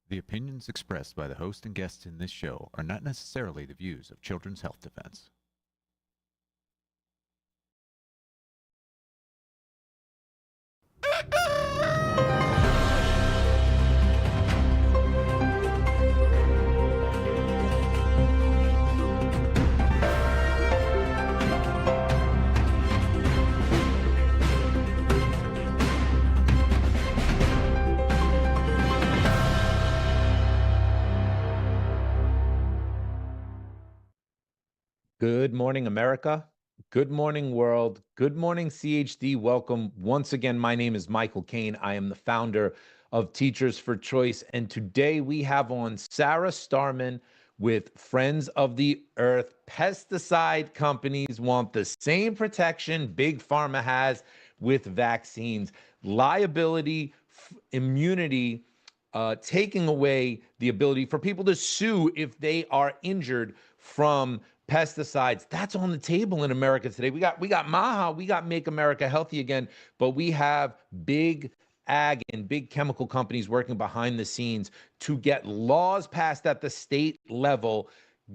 The opinions expressed by the host and guests in this show are not necessarily the views of Children's Health Defense. Good morning, America. Good morning, world. Good morning, CHD. Welcome. Once again, my name is Michael Kane. I am the founder of Teachers for Choice. And today we have on Sarah Starman with Friends of the Earth. Pesticide companies want the same protection Big Pharma has with vaccines. Liability, immunity, taking away the ability for people to sue if they are injured from pesticides. That's on the table in America today. We got MAHA, we got Make America Healthy Again, but we have big ag and big chemical companies working behind the scenes to get laws passed at the state level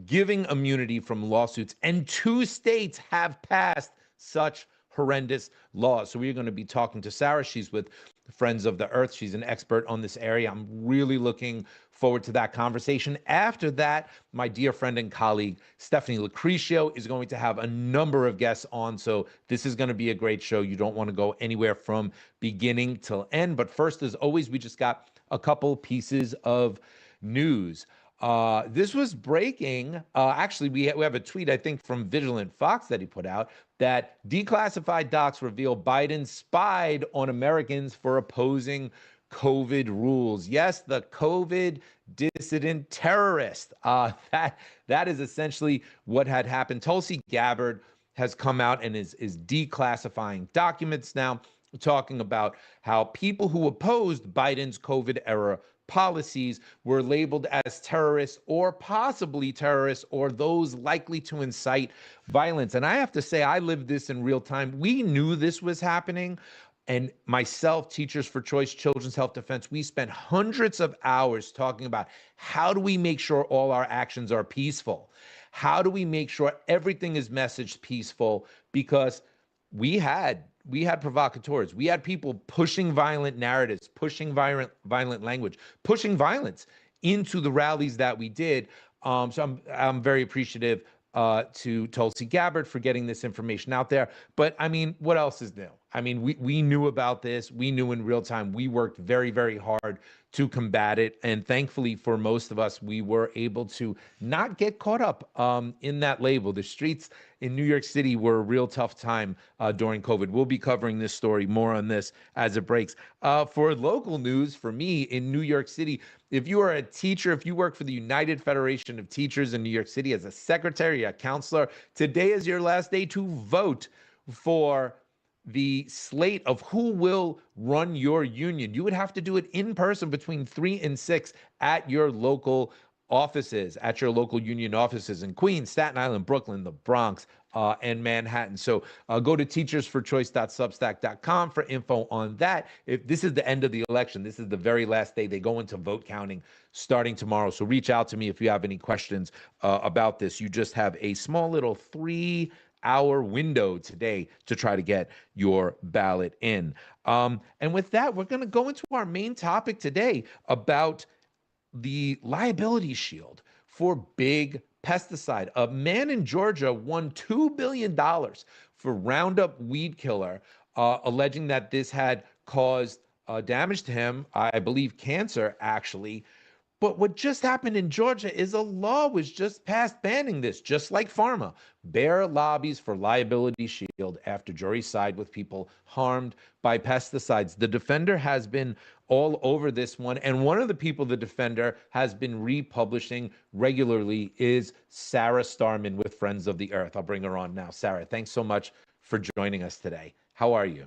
giving immunity from lawsuits. And 2 states have passed such horrendous laws. So we're going to be talking to Sarah. She's with Friends of the Earth. She's an expert on this area. I'm really looking forward to that conversation. After that, my dear friend and colleague, Stephanie Lucretio, is going to have a number of guests on. So this is going to be a great show. You don't want to go anywhere from beginning till end. But first, as always, we just got a couple pieces of news. This was breaking. Actually, we have a tweet, I think, from Vigilant Fox that he put out that declassified docs reveal Biden spied on Americans for opposing COVID rules. Yes, the COVID dissident terrorist. That is essentially what had happened. Tulsi Gabbard has come out and is declassifying documents now, talking about how people who opposed Biden's COVID era policies were labeled as terrorists or possibly terrorists or those likely to incite violence. And I have to say, I lived this in real time. We knew this was happening. And myself, Teachers for Choice, Children's Health Defense, we spent hundreds of hours talking about how do we make sure all our actions are peaceful? How do we make sure everything is messaged peaceful? Because we had provocateurs. We had people pushing violent narratives, pushing violent language, pushing violence into the rallies that we did. So I'm very appreciative to Tulsi Gabbard for getting this information out there. But I mean, what else is new? I mean, we knew about this. We knew in real time. We worked very, very hard to combat it. And thankfully for most of us, we were able to not get caught up in that label. The streets in New York City were a real tough time during COVID. We'll be covering this story, more on this as it breaks. For local news, for me in New York City, if you are a teacher, if you work for the United Federation of Teachers in New York City as a secretary, a counselor, today is your last day to vote for the slate of who will run your union. You would have to do it in person between 3 and 6 at your local offices, at your local union offices in Queens, Staten Island, Brooklyn, the Bronx, and Manhattan. So go to teachersforchoice.substack.com for info on that. If this is the end of the election, this is the very last day. They go into vote counting starting tomorrow. So reach out to me if you have any questions about this. You just have a small little 3-hour window today to try to get your ballot in. And with that, we're going to go into our main topic today about the liability shield for big pesticide. A man in Georgia won $2 billion for Roundup weed killer, alleging that this had caused damage to him, I believe cancer, actually. But what just happened in Georgia is a law was just passed banning this, just like pharma. Bear lobbies for liability shield after juries side with people harmed by pesticides. The defender has been all over this one, and one of the people the defender has been republishing regularly is Sarah Starman with Friends of the Earth. I'll bring her on now. Sarah, thanks so much for joining us today. How are you?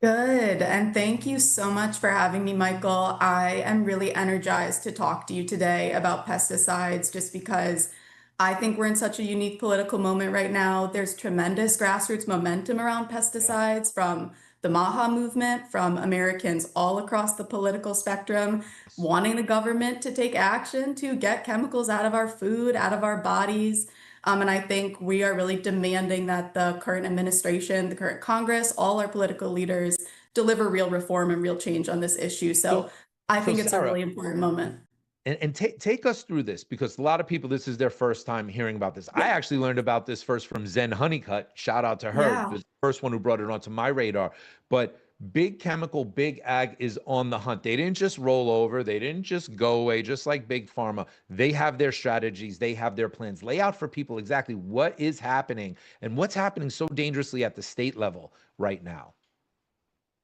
Good. And thank you so much for having me, Michael. I am really energized to talk to you today about pesticides just because I think we're in such a unique political moment right now. There's tremendous grassroots momentum around Yeah. pesticides from the MAHA movement from Americans all across the political spectrum, wanting the government to take action to get chemicals out of our food, out of our bodies. And I think we are really demanding that the current administration, the current Congress, all our political leaders deliver real reform and real change on this issue. So I think it's a Sarah, really important moment. and take us through this, because a lot of people, this is their first time hearing about this. I actually learned about this first from Zen Honeycutt. Shout out to her. Yeah. Was the first one who brought it onto my radar. But big chemical, big ag is on the hunt. They didn't just roll over. They didn't just go away, just like big pharma. They have their strategies. They have their plans. Lay out for people exactly what is happening and what's happening so dangerously at the state level right now.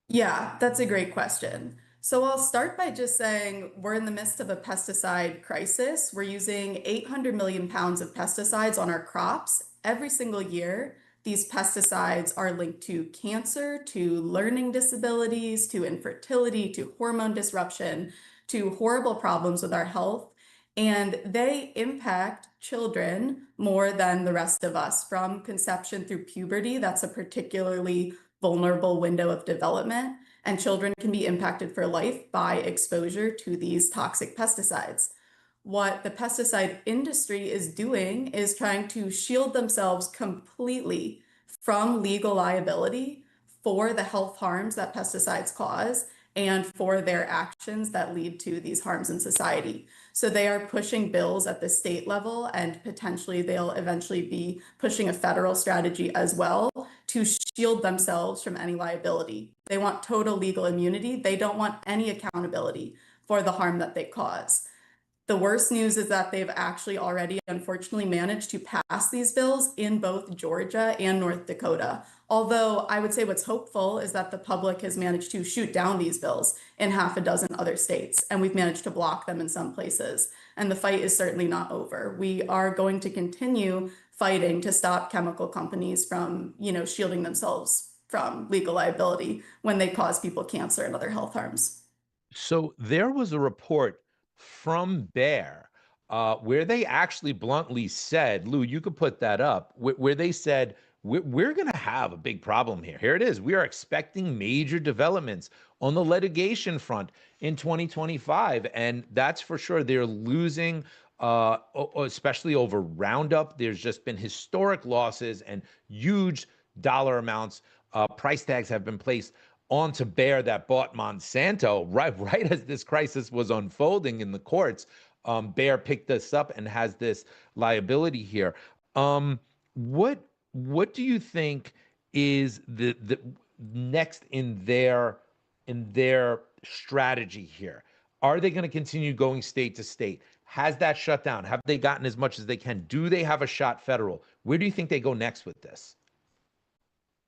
Yeah, that's a great question. So I'll start by just saying we're in the midst of a pesticide crisis. We're using 800 million pounds of pesticides on our crops every single year. These pesticides are linked to cancer, to learning disabilities, to infertility, to hormone disruption, to horrible problems with our health. And they impact children more than the rest of us from conception through puberty. That's a particularly vulnerable window of development, and children can be impacted for life by exposure to these toxic pesticides. What the pesticide industry is doing is trying to shield themselves completely from legal liability for the health harms that pesticides cause and for their actions that lead to these harms in society. So they are pushing bills at the state level, and potentially they'll eventually be pushing a federal strategy as well to shield themselves from any liability. They want total legal immunity. They don't want any accountability for the harm that they cause. The worst news is that they've actually already, unfortunately, managed to pass these bills in both Georgia and North Dakota. Although I would say what's hopeful is that the public has managed to shoot down these bills in half a dozen other states, and we've managed to block them in some places. And the fight is certainly not over. We are going to continue fighting to stop chemical companies from, shielding themselves from legal liability when they cause people cancer and other health harms. So there was a report from Bayer where they actually bluntly said, Lou, you could put that up, where they said, we're going to have a big problem here. Here it is. We are expecting major developments on the litigation front in 2025. And that's for sure. They're losing, especially over Roundup. There's just been historic losses and huge dollar amounts. Price tags have been placed onto Bayer that bought Monsanto right as this crisis was unfolding in the courts. Bayer picked this up and has this liability here. What do you think is the next in their strategy here? Are they going to continue going state to state? Has that shut down? Have they gotten as much as they can? Do they have a shot federal? Where do you think they go next with this?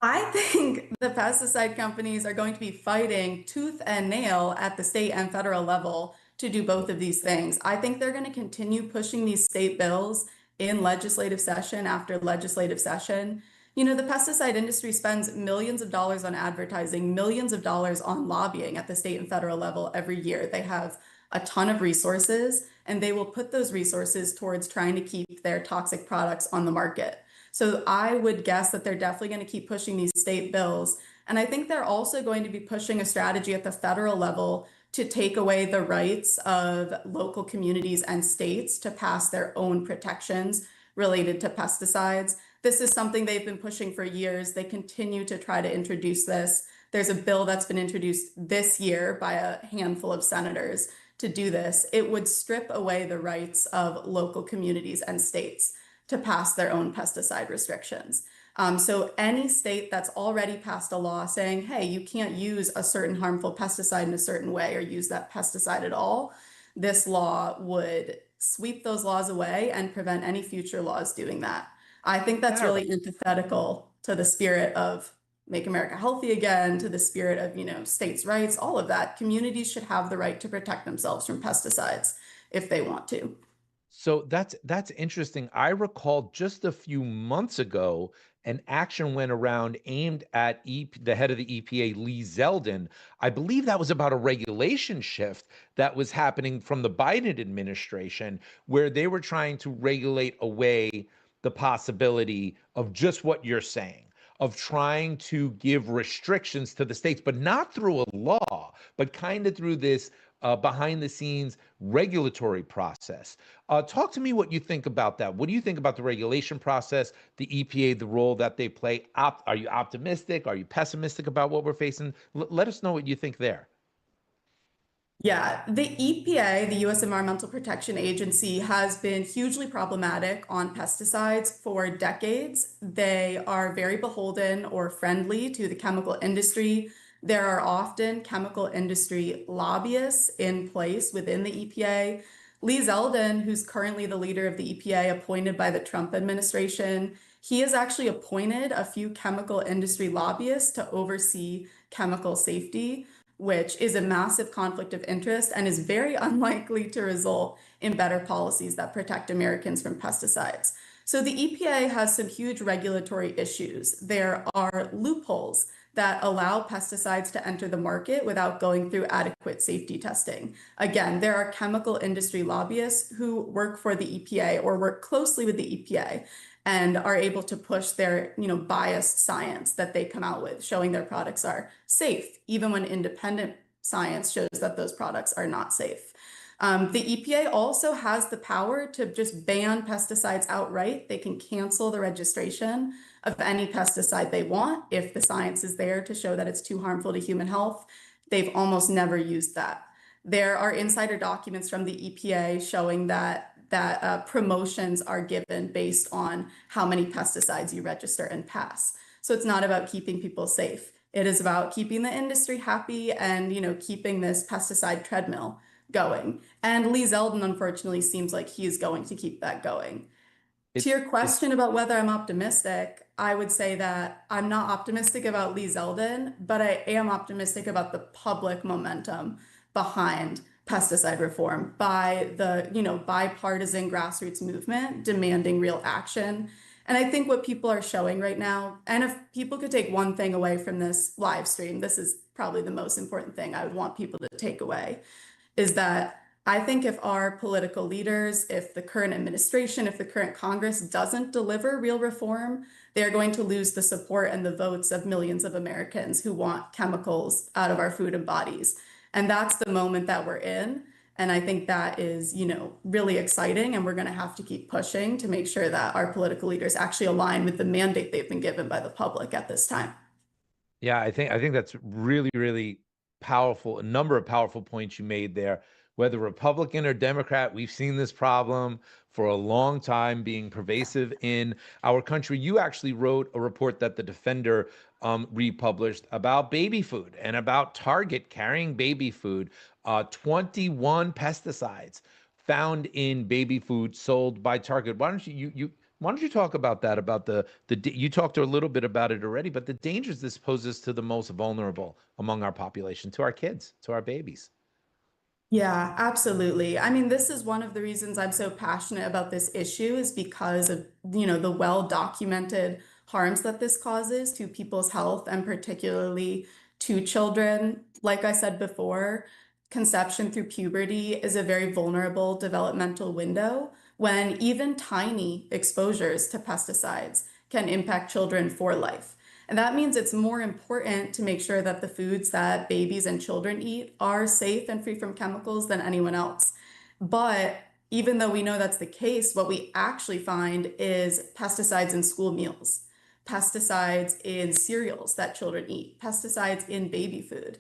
I think the pesticide companies are going to be fighting tooth and nail at the state and federal level to do both of these things. I think they're going to continue pushing these state bills in legislative session after legislative session. The pesticide industry spends millions of dollars on advertising, millions of dollars on lobbying at the state and federal level every year. They have a ton of resources, and they will put those resources towards trying to keep their toxic products on the market. So I would guess that they're definitely going to keep pushing these state bills. And I think they're also going to be pushing a strategy at the federal level to take away the rights of local communities and states to pass their own protections related to pesticides. This is something they've been pushing for years. They continue to try to introduce this. There's a bill that's been introduced this year by a handful of senators to do this. It would strip away the rights of local communities and states to pass their own pesticide restrictions. So any state that's already passed a law saying, hey, you can't use a certain harmful pesticide in a certain way or use that pesticide at all, this law would sweep those laws away and prevent any future laws doing that. I think that's really antithetical to the spirit of Make America Healthy Again, to the spirit of, states' rights, all of that. Communities should have the right to protect themselves from pesticides if they want to. So that's interesting. I recall just a few months ago, an action went around aimed at the head of the EPA, Lee Zeldin. I believe that was about a regulation shift that was happening from the Biden administration, where they were trying to regulate away the possibility of just what you're saying. of trying to give restrictions to the states, but not through a law, but kind of through this behind the scenes regulatory process. Talk to me what you think about that. What do you think about the regulation process, the EPA, the role that they play? Are you optimistic? Are you pessimistic about what we're facing? Let us know what you think there. Yeah, the EPA, the US Environmental Protection Agency, has been hugely problematic on pesticides for decades. They are very beholden or friendly to the chemical industry. There are often chemical industry lobbyists in place within the EPA. Lee Zeldin, who's currently the leader of the EPA, appointed by the Trump administration, he has actually appointed a few chemical industry lobbyists to oversee chemical safety, which is a massive conflict of interest and is very unlikely to result in better policies that protect Americans from pesticides. So the EPA has some huge regulatory issues. There are loopholes that allow pesticides to enter the market without going through adequate safety testing. Again, there are chemical industry lobbyists who work for the EPA or work closely with the EPA and are able to push their, biased science that they come out with, showing their products are safe, even when independent science shows that those products are not safe. The EPA also has the power to just ban pesticides outright. They can cancel the registration of any pesticide they want if the science is there to show that it's too harmful to human health. They've almost never used that. There are insider documents from the EPA showing that promotions are given based on how many pesticides you register and pass. So it's not about keeping people safe. It is about keeping the industry happy and, keeping this pesticide treadmill going. And Lee Zeldin, unfortunately, seems like he's going to keep that going. To It's your it's question about whether I'm optimistic, I would say that I'm not optimistic about Lee Zeldin, but I am optimistic about the public momentum behind pesticide reform by the, bipartisan grassroots movement demanding real action. And I think what people are showing right now, and if people could take one thing away from this live stream, this is probably the most important thing I would want people to take away, is that I think if our political leaders, if the current administration, if the current Congress doesn't deliver real reform, they're going to lose the support and the votes of millions of Americans who want chemicals out of our food and bodies. And that's the moment that we're in. And I think that is, really exciting. And we're going to have to keep pushing to make sure that our political leaders actually align with the mandate they've been given by the public at this time. Yeah, I think that's really, really powerful. A number of powerful points you made there. Whether Republican or Democrat, we've seen this problem for a long time being pervasive in our country. You actually wrote a report that the Defender republished about baby food and about Target carrying baby food. 21 pesticides found in baby food sold by Target. Why don't you talk about that? About you talked a little bit about it already, but the dangers this poses to the most vulnerable among our population, to our kids, to our babies. Yeah, absolutely. I mean, this is one of the reasons I'm so passionate about this issue is because of, the well-documented harms that this causes to people's health and particularly to children. Like I said before, conception through puberty is a very vulnerable developmental window when even tiny exposures to pesticides can impact children for life. And that means it's more important to make sure that the foods that babies and children eat are safe and free from chemicals than anyone else. But even though we know that's the case, what we actually find is pesticides in school meals, pesticides in cereals that children eat, pesticides in baby food.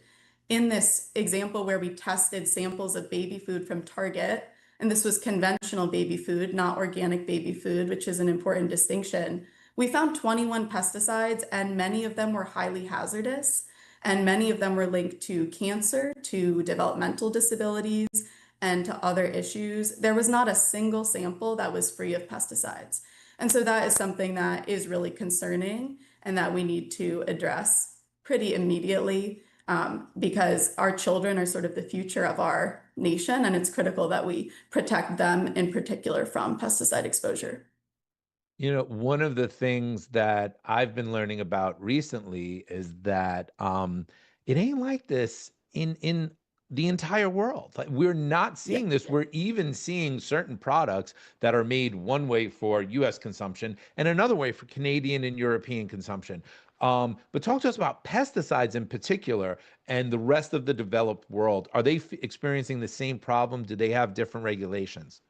In this example where we tested samples of baby food from Target, and this was conventional baby food, not organic baby food, which is an important distinction, we found 21 pesticides, and many of them were highly hazardous, and many of them were linked to cancer, to developmental disabilities, and to other issues. There was not a single sample that was free of pesticides. And so that is something that is really concerning and that we need to address pretty immediately because our children are sort of the future of our nation, and it's critical that we protect them in particular from pesticide exposure. One of the things that I've been learning about recently is that it ain't like this in the entire world. Like, we're not Yeah. seeing this. We're even seeing certain products that are made one way for U.S. consumption and another way for Canadian and European consumption. But talk to us about pesticides in particular and the rest of the developed world. Are they experiencing the same problem? Do they have different regulations?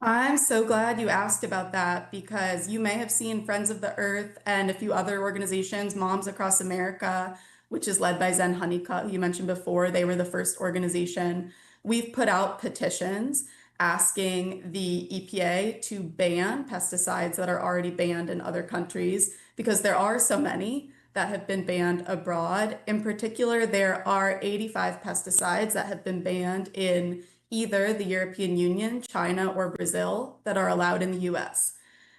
I'm so glad you asked about that because you may have seen Friends of the Earth and a few other organizations, Moms Across America, which is led by Zen Honeycutt, who you mentioned before. They were the first organization. We've put out petitions asking the EPA to ban pesticides that are already banned in other countries because there are so many that have been banned abroad. In particular, there are 85 pesticides that have been banned in either the European Union, China, or Brazil that are allowed in the US.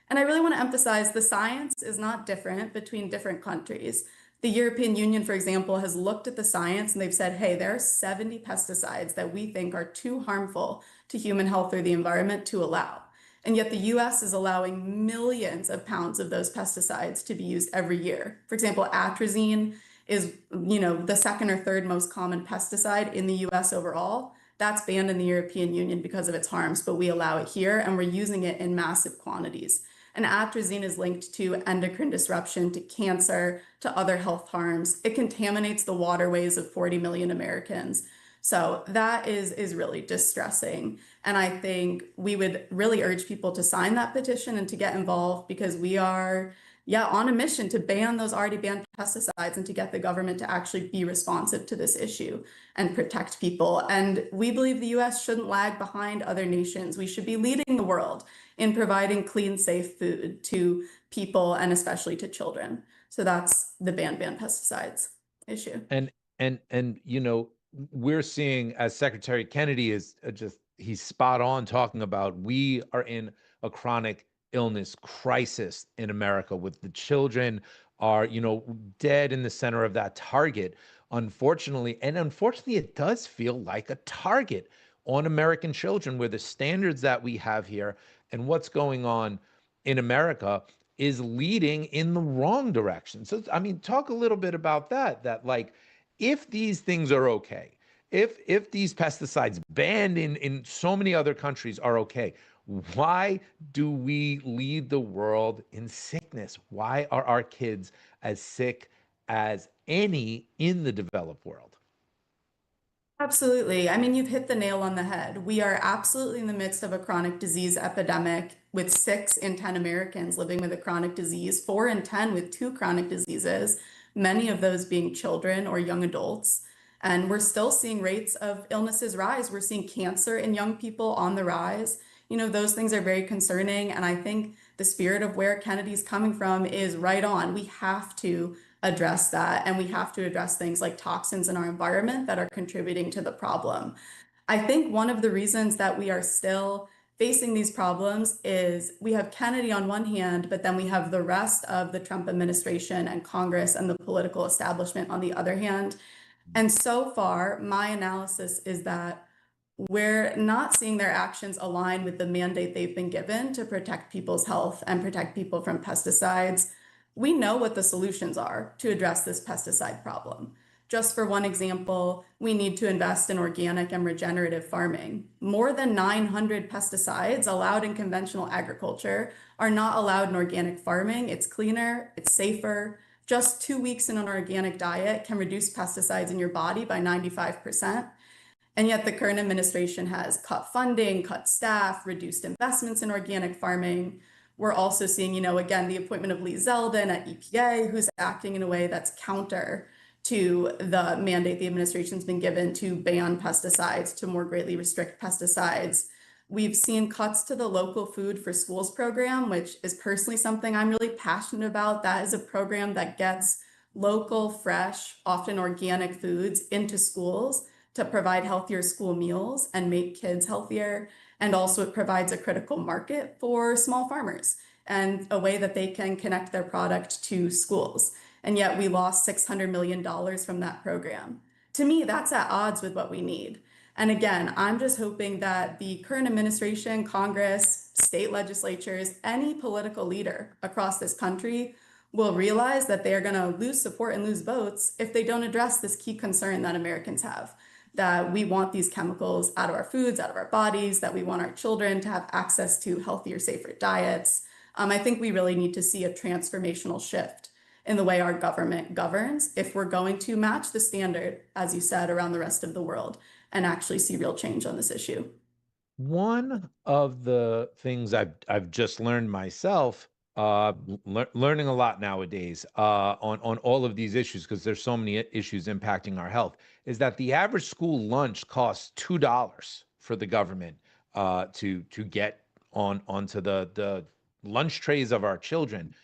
And I really want to emphasize the science is not different between different countries. The European Union, for example, has looked at the science and they've said, hey, there are 70 pesticides that we think are too harmful to human health or the environment to allow. And yet the US is allowing millions of pounds of those pesticides to be used every year. For example, atrazine is, the second or third most common pesticide in the US overall. That's banned in the European Union because of its harms, but we allow it here and we're using it in massive quantities. And atrazine is linked to endocrine disruption, to cancer, to other health harms. It contaminates the waterways of 40 million Americans. So that is really distressing. And I think we would really urge people to sign that petition and to get involved because we are, on a mission to ban those already banned pesticides and to get the government to actually be responsive to this issue and protect people. And we believe the US shouldn't lag behind other nations. We should be leading the world in providing clean, safe food to people and especially to children. So that's the ban pesticides issue. And we're seeing, as Secretary Kennedy is just, he's spot on talking about, we are in a chronic illness crisis in America with the children are, dead in the center of that target, unfortunately. And unfortunately, it does feel like a target on American children where the standards that we have here and what's going on in America is leading in the wrong direction. So, I mean, talk a little bit about that like, if these things are okay, if these pesticides banned in so many other countries are okay, why do we lead the world in sickness? Why are our kids as sick as any in the developed world? Absolutely. I mean, you've hit the nail on the head. We are absolutely in the midst of a chronic disease epidemic with 6 in 10 Americans living with a chronic disease, 4 in 10 with 2 chronic diseases, many of those being children or young adults. And we're still seeing rates of illnesses rise. We're seeing cancer in young people on the rise. Those things are very concerning. And I think the spirit of where Kennedy's coming from is right on. We have to address that. And we have to address things like toxins in our environment that are contributing to the problem. I think one of the reasons that we are still facing these problems is we have Kennedy on one hand, but then we have the rest of the Trump administration and Congress and the political establishment on the other hand. And so far, my analysis is that we're not seeing their actions align with the mandate they've been given to protect people's health and protect people from pesticides. We know what the solutions are to address this pesticide problem. Just for one example, we need to invest in organic and regenerative farming. More than 900 pesticides allowed in conventional agriculture are not allowed in organic farming. It's cleaner, it's safer. Just 2 weeks in an organic diet can reduce pesticides in your body by 95%. And yet the current administration has cut funding, cut staff, reduced investments in organic farming. We're also seeing, again, the appointment of Lee Zeldin at EPA, who's acting in a way that's counter to the mandate the administration's been given to ban pesticides, to more greatly restrict pesticides. We've seen cuts to the local food for schools program, which is personally something I'm really passionate about. That is a program that gets local, fresh, often organic foods into schools to provide healthier school meals and make kids healthier. And also it provides a critical market for small farmers and a way that they can connect their product to schools. And yet we lost $600 million from that program. To me, that's at odds with what we need. And again, I'm just hoping that the current administration, Congress, state legislatures, any political leader across this country will realize that they are going to lose support and lose votes if they don't address this key concern that Americans have, that we want these chemicals out of our foods, out of our bodies, that we want our children to have access to healthier, safer diets. I think we really need to see a transformational shift. in the way our government governs if we're going to match the standard, as you said, around the rest of the world and actually see real change on this issue. One of the things I've just learned myself, learning a lot nowadays on all of these issues, because there's so many issues impacting our health, is that the average school lunch costs $2 for the government to get onto the lunch trays of our children.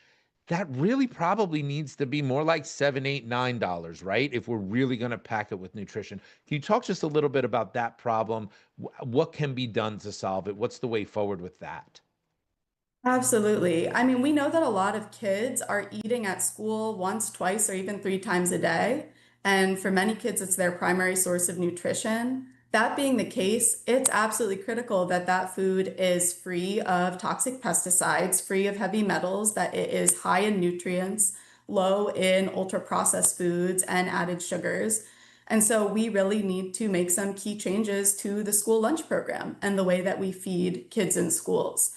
That really probably needs to be more like $7, $8, $9, right? If we're really going to pack it with nutrition. Can you talk just a little bit about that problem? What can be done to solve it? What's the way forward with that? Absolutely. I mean, we know that a lot of kids are eating at school once, twice, or even 3 times a day. And for many kids, it's their primary source of nutrition. That being the case, it's absolutely critical that that food is free of toxic pesticides, free of heavy metals, that it is high in nutrients, low in ultra processed foods and added sugars. And so we really need to make some key changes to the school lunch program and the way that we feed kids in schools.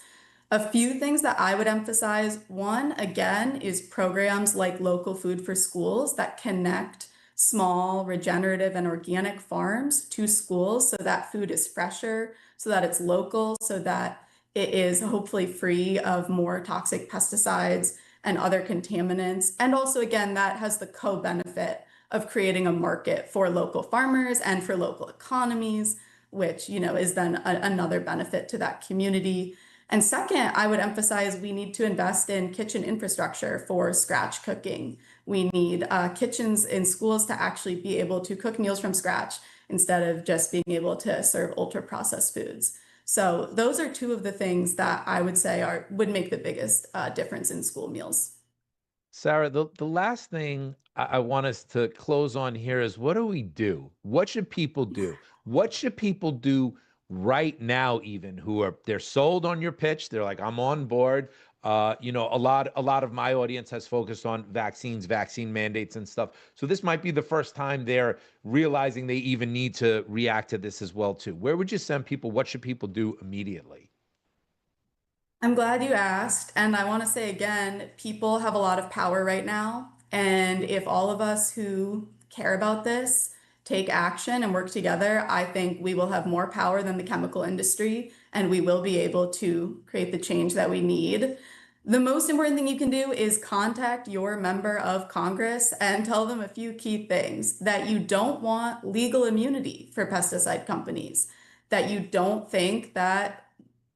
A few things that I would emphasize. One, again, is programs like Local Food for Schools that connect small, regenerative, and organic farms to schools so that food is fresher, so that it's local, so that it is hopefully free of more toxic pesticides and other contaminants. And also, again, that has the co-benefit of creating a market for local farmers and for local economies, which, is then another benefit to that community. And second, I would emphasize we need to invest in kitchen infrastructure for scratch cooking. We need kitchens in schools to actually be able to cook meals from scratch instead of just being able to serve ultra processed foods. So those are two of the things that I would say would make the biggest difference in school meals. Sarah, the last thing I want us to close on here is, what do we do? What should people do? What should people do right now, even they're sold on your pitch? They're like, I'm on board. A lot of my audience has focused on vaccines, vaccine mandates and stuff. So this might be the first time they're realizing they even need to react to this as well too. Where would you send people? What should people do immediately? I'm glad you asked. And I want to say again, people have a lot of power right now. And if all of us who care about this take action and work together, I think we will have more power than the chemical industry and we will be able to create the change that we need. The most important thing you can do is contact your member of Congress and tell them a few key things: that you don't want legal immunity for pesticide companies, that you don't think that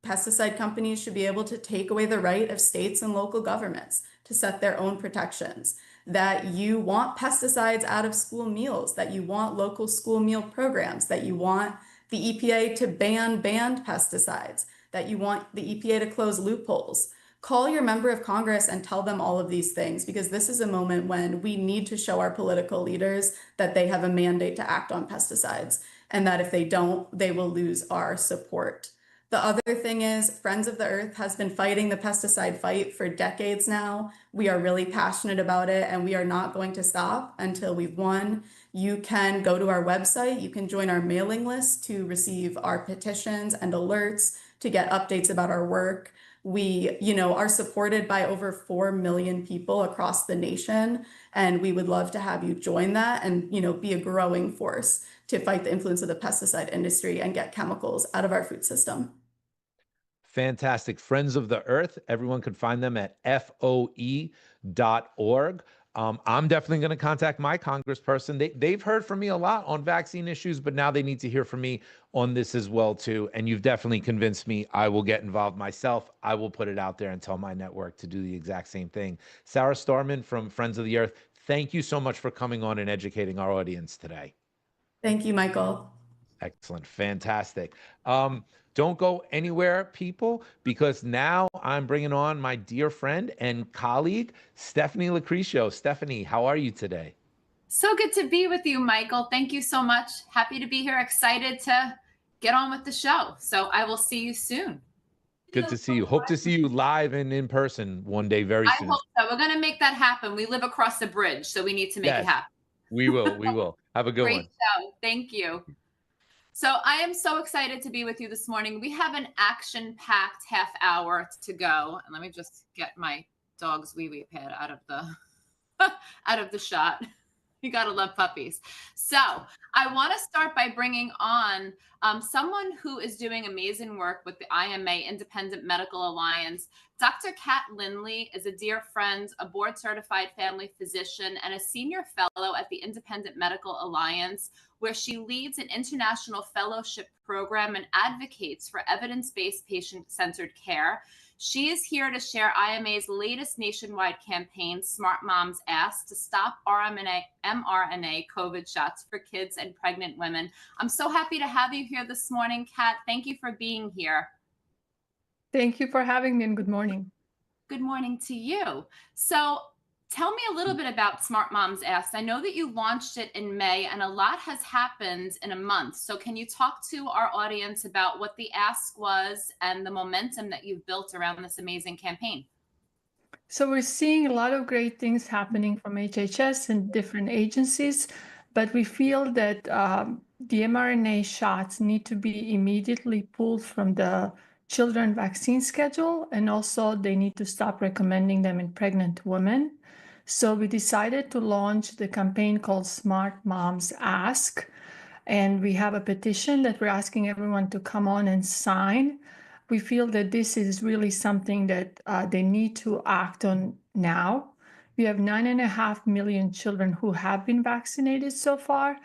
pesticide companies should be able to take away the right of states and local governments to set their own protections, that you want pesticides out of school meals, that you want local school meal programs, that you want the EPA to ban banned pesticides, that you want the EPA to close loopholes. Call your member of Congress and tell them all of these things, because this is a moment when we need to show our political leaders that they have a mandate to act on pesticides, and that if they don't, they will lose our support. The other thing is, Friends of the Earth has been fighting the pesticide fight for decades now. We are really passionate about it, and we are not going to stop until we've won. You can go to our website, you can join our mailing list to receive our petitions and alerts, to get updates about our work. We, are supported by over 4 million people across the nation, and we would love to have you join that and, be a growing force to fight the influence of the pesticide industry and get chemicals out of our food system. Fantastic. Friends of the Earth. Everyone can find them at FOE.org. I'm definitely going to contact my congressperson. They've heard from me a lot on vaccine issues, but now they need to hear from me on this as well too. And you've definitely convinced me. I will get involved myself. I will put it out there and tell my network to do the exact same thing. Sarah Starman from Friends of the Earth, thank you so much for coming on and educating our audience today. Thank you, Michael. Excellent. Fantastic. Don't go anywhere, people, because now I'm bringing on my dear friend and colleague, Stephanie Lucretio. Stephanie, how are you today? So good to be with you, Michael. Thank you so much. Happy to be here. Excited to get on with the show. So I will see you soon. Good to see you. Hope to see you live and in person one day very soon. I hope so. We're going to make that happen. We live across the bridge, so we need to make it happen. We will. We will. Have a good one. Great show. Thank you. So I am so excited to be with you this morning. We have an action-packed half hour to go. And let me just get my dog's wee-wee pad out of the out of the shot. You gotta love puppies. So I want to start by bringing on someone who is doing amazing work with the IMA, Independent Medical Alliance. Dr. Kat Lindley is a dear friend, a board-certified family physician, and a senior fellow at the Independent Medical Alliance, where she leads an international fellowship program and advocates for evidence-based patient-centered care. She is here to share IMA's latest nationwide campaign, Smart Moms Ask, to stop mRNA COVID shots for kids and pregnant women. I'm so happy to have you here this morning, Kat. Thank you for being here. Thank you for having me, and good morning. Good morning to you. So tell me a little bit about Smart Moms Ask. I know that you launched it in May and a lot has happened in a month. So can you talk to our audience about what the ask was and the momentum that you've built around this amazing campaign? So we're seeing a lot of great things happening from HHS and different agencies, but we feel that the mRNA shots need to be immediately pulled from the children vaccine schedule, and also they need to stop recommending them in pregnant women. So we decided to launch the campaign called Smart Moms Ask, and we have a petition that we're asking everyone to come on and sign. We feel that this is really something that they need to act on now. We have 9.5 million children who have been vaccinated so far.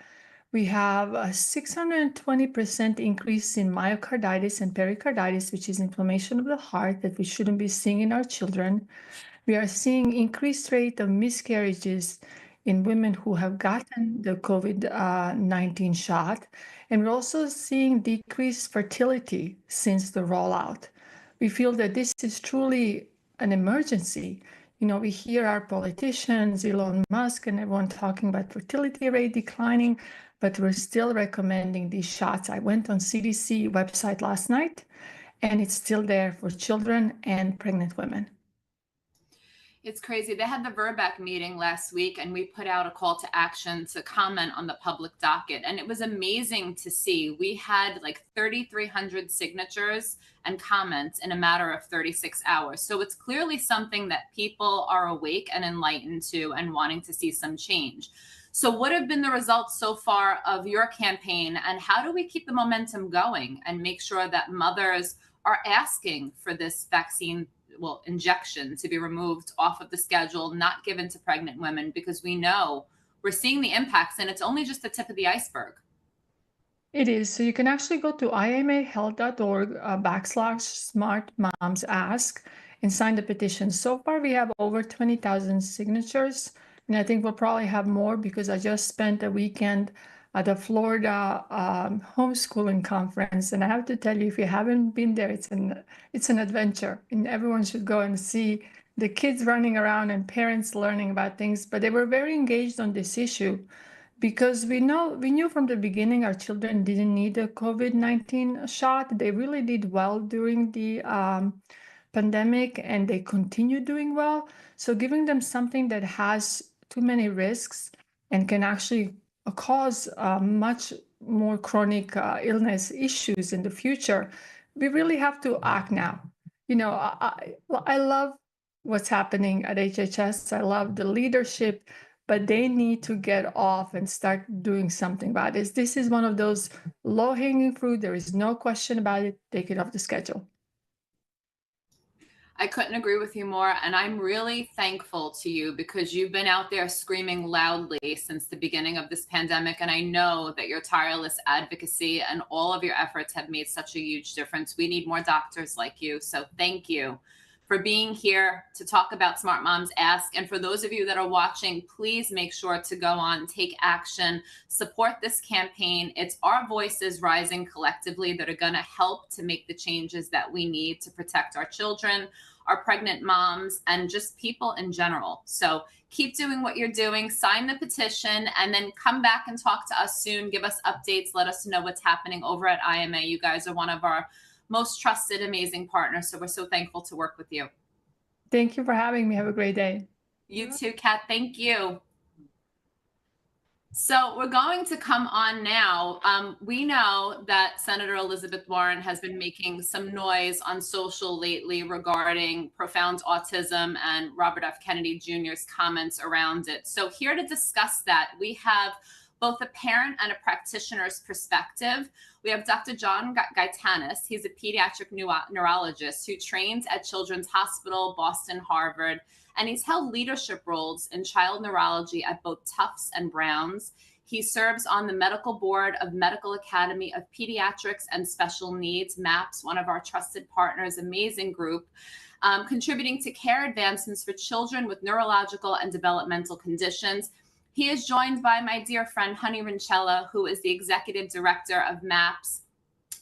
We have a 620% increase in myocarditis and pericarditis, which is inflammation of the heart that we shouldn't be seeing in our children. We are seeing increased rate of miscarriages in women who have gotten the COVID-19 shot. And we're also seeing decreased fertility since the rollout. We feel that this is truly an emergency. You know, we hear our politicians, Elon Musk, and everyone talking about fertility rate declining, but we're still recommending these shots. I went on CDC website last night, and it's still there for children and pregnant women. It's crazy. They had the VRBAC meeting last week, and we put out a call to action to comment on the public docket. And it was amazing to see. We had like 3,300 signatures and comments in a matter of 36 hours. So it's clearly something that people are awake and enlightened to and wanting to see some change. So what have been the results so far of your campaign, and how do we keep the momentum going and make sure that mothers are asking for this vaccine, injection, to be removed off of the schedule, not given to pregnant women, because we know we're seeing the impacts and it's only just the tip of the iceberg? It is. So you can actually go to imahealth.org/smartmomsask and sign the petition. So far, we have over 20,000 signatures, and I think we'll probably have more because I just spent a weekend at the Florida homeschooling conference, and I have to tell you, if you haven't been there, it's an adventure, and everyone should go and see the kids running around and parents learning about things. But they were very engaged on this issue because we knew from the beginning our children didn't need a COVID-19 shot. They really did well during the pandemic, and they continue doing well. So giving them something that has too many risks and can actually cause much more chronic illness issues in the future, we really have to act now. You know, I love what's happening at HHS. I love the leadership, but they need to get off and start doing something about this. This is one of those low-hanging fruit. There is no question about it. Take it off the schedule. I couldn't agree with you more. And I'm really thankful to you because you've been out there screaming loudly since the beginning of this pandemic. And I know that your tireless advocacy and all of your efforts have made such a huge difference. We need more doctors like you. So thank you for being here to talk about Smart Moms Ask. And for those of you that are watching, please make sure to go on, take action, support this campaign. It's our voices rising collectively that are going to help to make the changes that we need to protect our children, our pregnant moms, and just people in general. So keep doing what you're doing, sign the petition, and then come back and talk to us soon. Give us updates. Let us know what's happening over at IMA. You guys are one of our most trusted, amazing partners. So we're so thankful to work with you. Thank you for having me. Have a great day. You too, Kat. Thank you. So we're going to come on now. We know that Senator Elizabeth Warren has been making some noise on social lately regarding profound autism and Robert F. Kennedy Jr.'s comments around it. So here to discuss that, we have both a parent and a practitioner's perspective. We have Dr. John Gaetanis. He's a pediatric neurologist who trains at Children's Hospital, Boston, Harvard, and he's held leadership roles in child neurology at both Tufts and Brown's. He serves on the medical board of Medical Academy of Pediatrics and Special Needs, MAPS, one of our trusted partners, amazing group, contributing to care advancements for children with neurological and developmental conditions. He is joined by my dear friend, Honey Rinchella, who is the executive director of MAPS.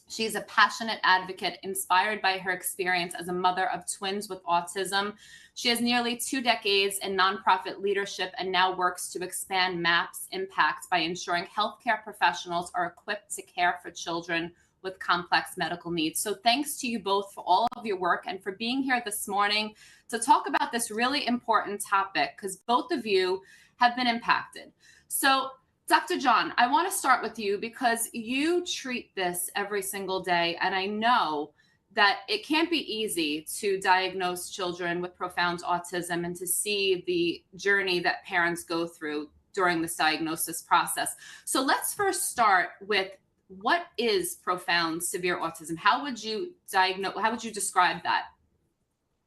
She's a passionate advocate inspired by her experience as a mother of twins with autism. She has nearly 2 decades in nonprofit leadership and now works to expand MAP's impact by ensuring healthcare professionals are equipped to care for children with complex medical needs. So thanks to you both for all of your work and for being here this morning to talk about this really important topic, because both of you have been impacted. So Dr. John, I want to start with you because you treat this every single day, and I know that it can't be easy to diagnose children with profound autism and to see the journey that parents go through during this diagnosis process. So let's first start with, what is profound severe autism? How would you describe that?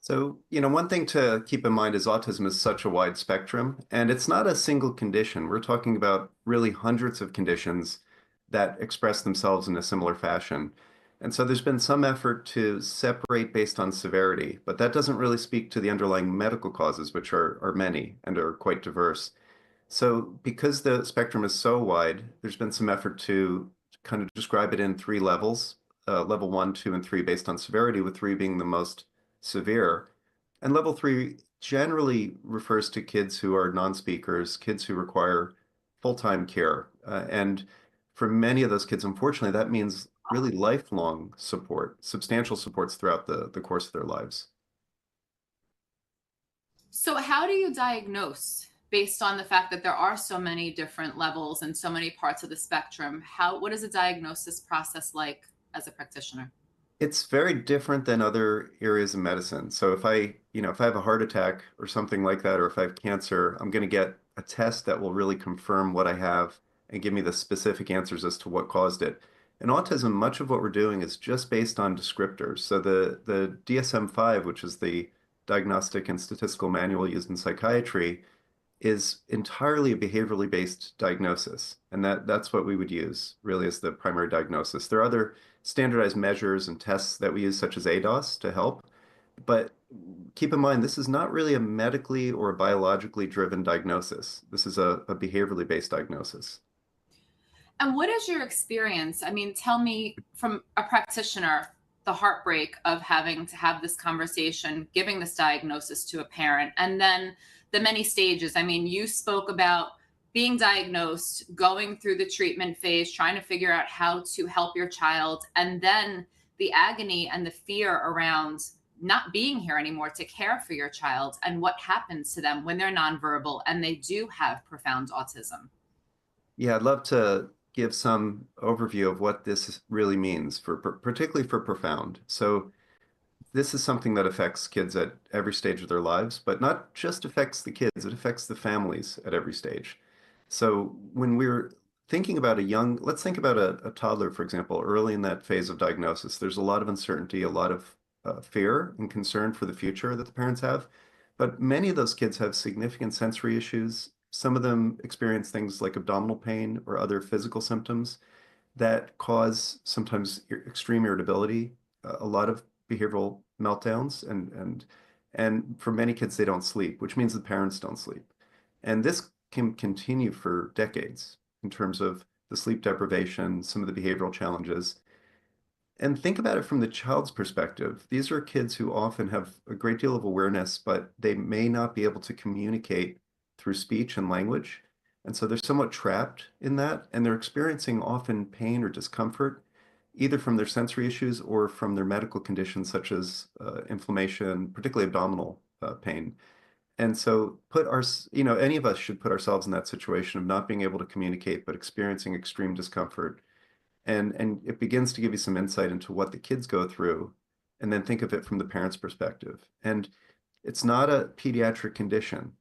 So, one thing to keep in mind is autism is such a wide spectrum, and it's not a single condition. We're talking about really hundreds of conditions that express themselves in a similar fashion. And so there's been some effort to separate based on severity, but that doesn't really speak to the underlying medical causes, which are many and are quite diverse. So because the spectrum is so wide, there's been some effort to kind of describe it in 3 levels, level 1, 2, and 3 based on severity, with 3 being the most severe. And level 3 generally refers to kids who are non-speakers, kids who require full-time care. And for many of those kids, unfortunately, that means really lifelong support, substantial supports throughout the course of their lives. So how do you diagnose based on the fact that there are so many different levels and so many parts of the spectrum? What is a diagnosis process like as a practitioner? It's very different than other areas of medicine. So if I have a heart attack or something like that, or if I have cancer, I'm going to get a test that will really confirm what I have and give me the specific answers as to what caused it. In autism, much of what we're doing is just based on descriptors. So the DSM-5, which is the Diagnostic and Statistical Manual used in psychiatry, is entirely a behaviorally based diagnosis. And that's what we would use really as the primary diagnosis. There are other standardized measures and tests that we use, such as ADOS, to help. But keep in mind, this is not really a medically or biologically driven diagnosis. This is a behaviorally based diagnosis. And what is your experience? I mean, tell me, from a practitioner, the heartbreak of having to have this conversation, giving this diagnosis to a parent, and then the many stages. I mean, you spoke about being diagnosed, going through the treatment phase, trying to figure out how to help your child, and then the agony and the fear around not being here anymore to care for your child, and what happens to them when they're nonverbal and they do have profound autism. Yeah, I'd love to give some overview of what this really means, particularly for profound. So this is something that affects kids at every stage of their lives, but not just affects the kids, it affects the families at every stage. So when we're thinking about let's think about a toddler, for example, early in that phase of diagnosis, there's a lot of uncertainty, a lot of fear and concern for the future that the parents have. But many of those kids have significant sensory issues. Some of them experience things like abdominal pain or other physical symptoms that cause sometimes extreme irritability, a lot of behavioral meltdowns, and for many kids, they don't sleep, which means the parents don't sleep. And this can continue for decades in terms of the sleep deprivation, some of the behavioral challenges. And think about it from the child's perspective. These are kids who often have a great deal of awareness, but they may not be able to communicate through speech and language. And so they're somewhat trapped in that, and they're experiencing often pain or discomfort, either from their sensory issues or from their medical conditions, such as inflammation, particularly abdominal pain. And so any of us should put ourselves in that situation of not being able to communicate, but experiencing extreme discomfort. And it begins to give you some insight into what the kids go through, and then think of it from the parent's perspective. And it's not a pediatric condition.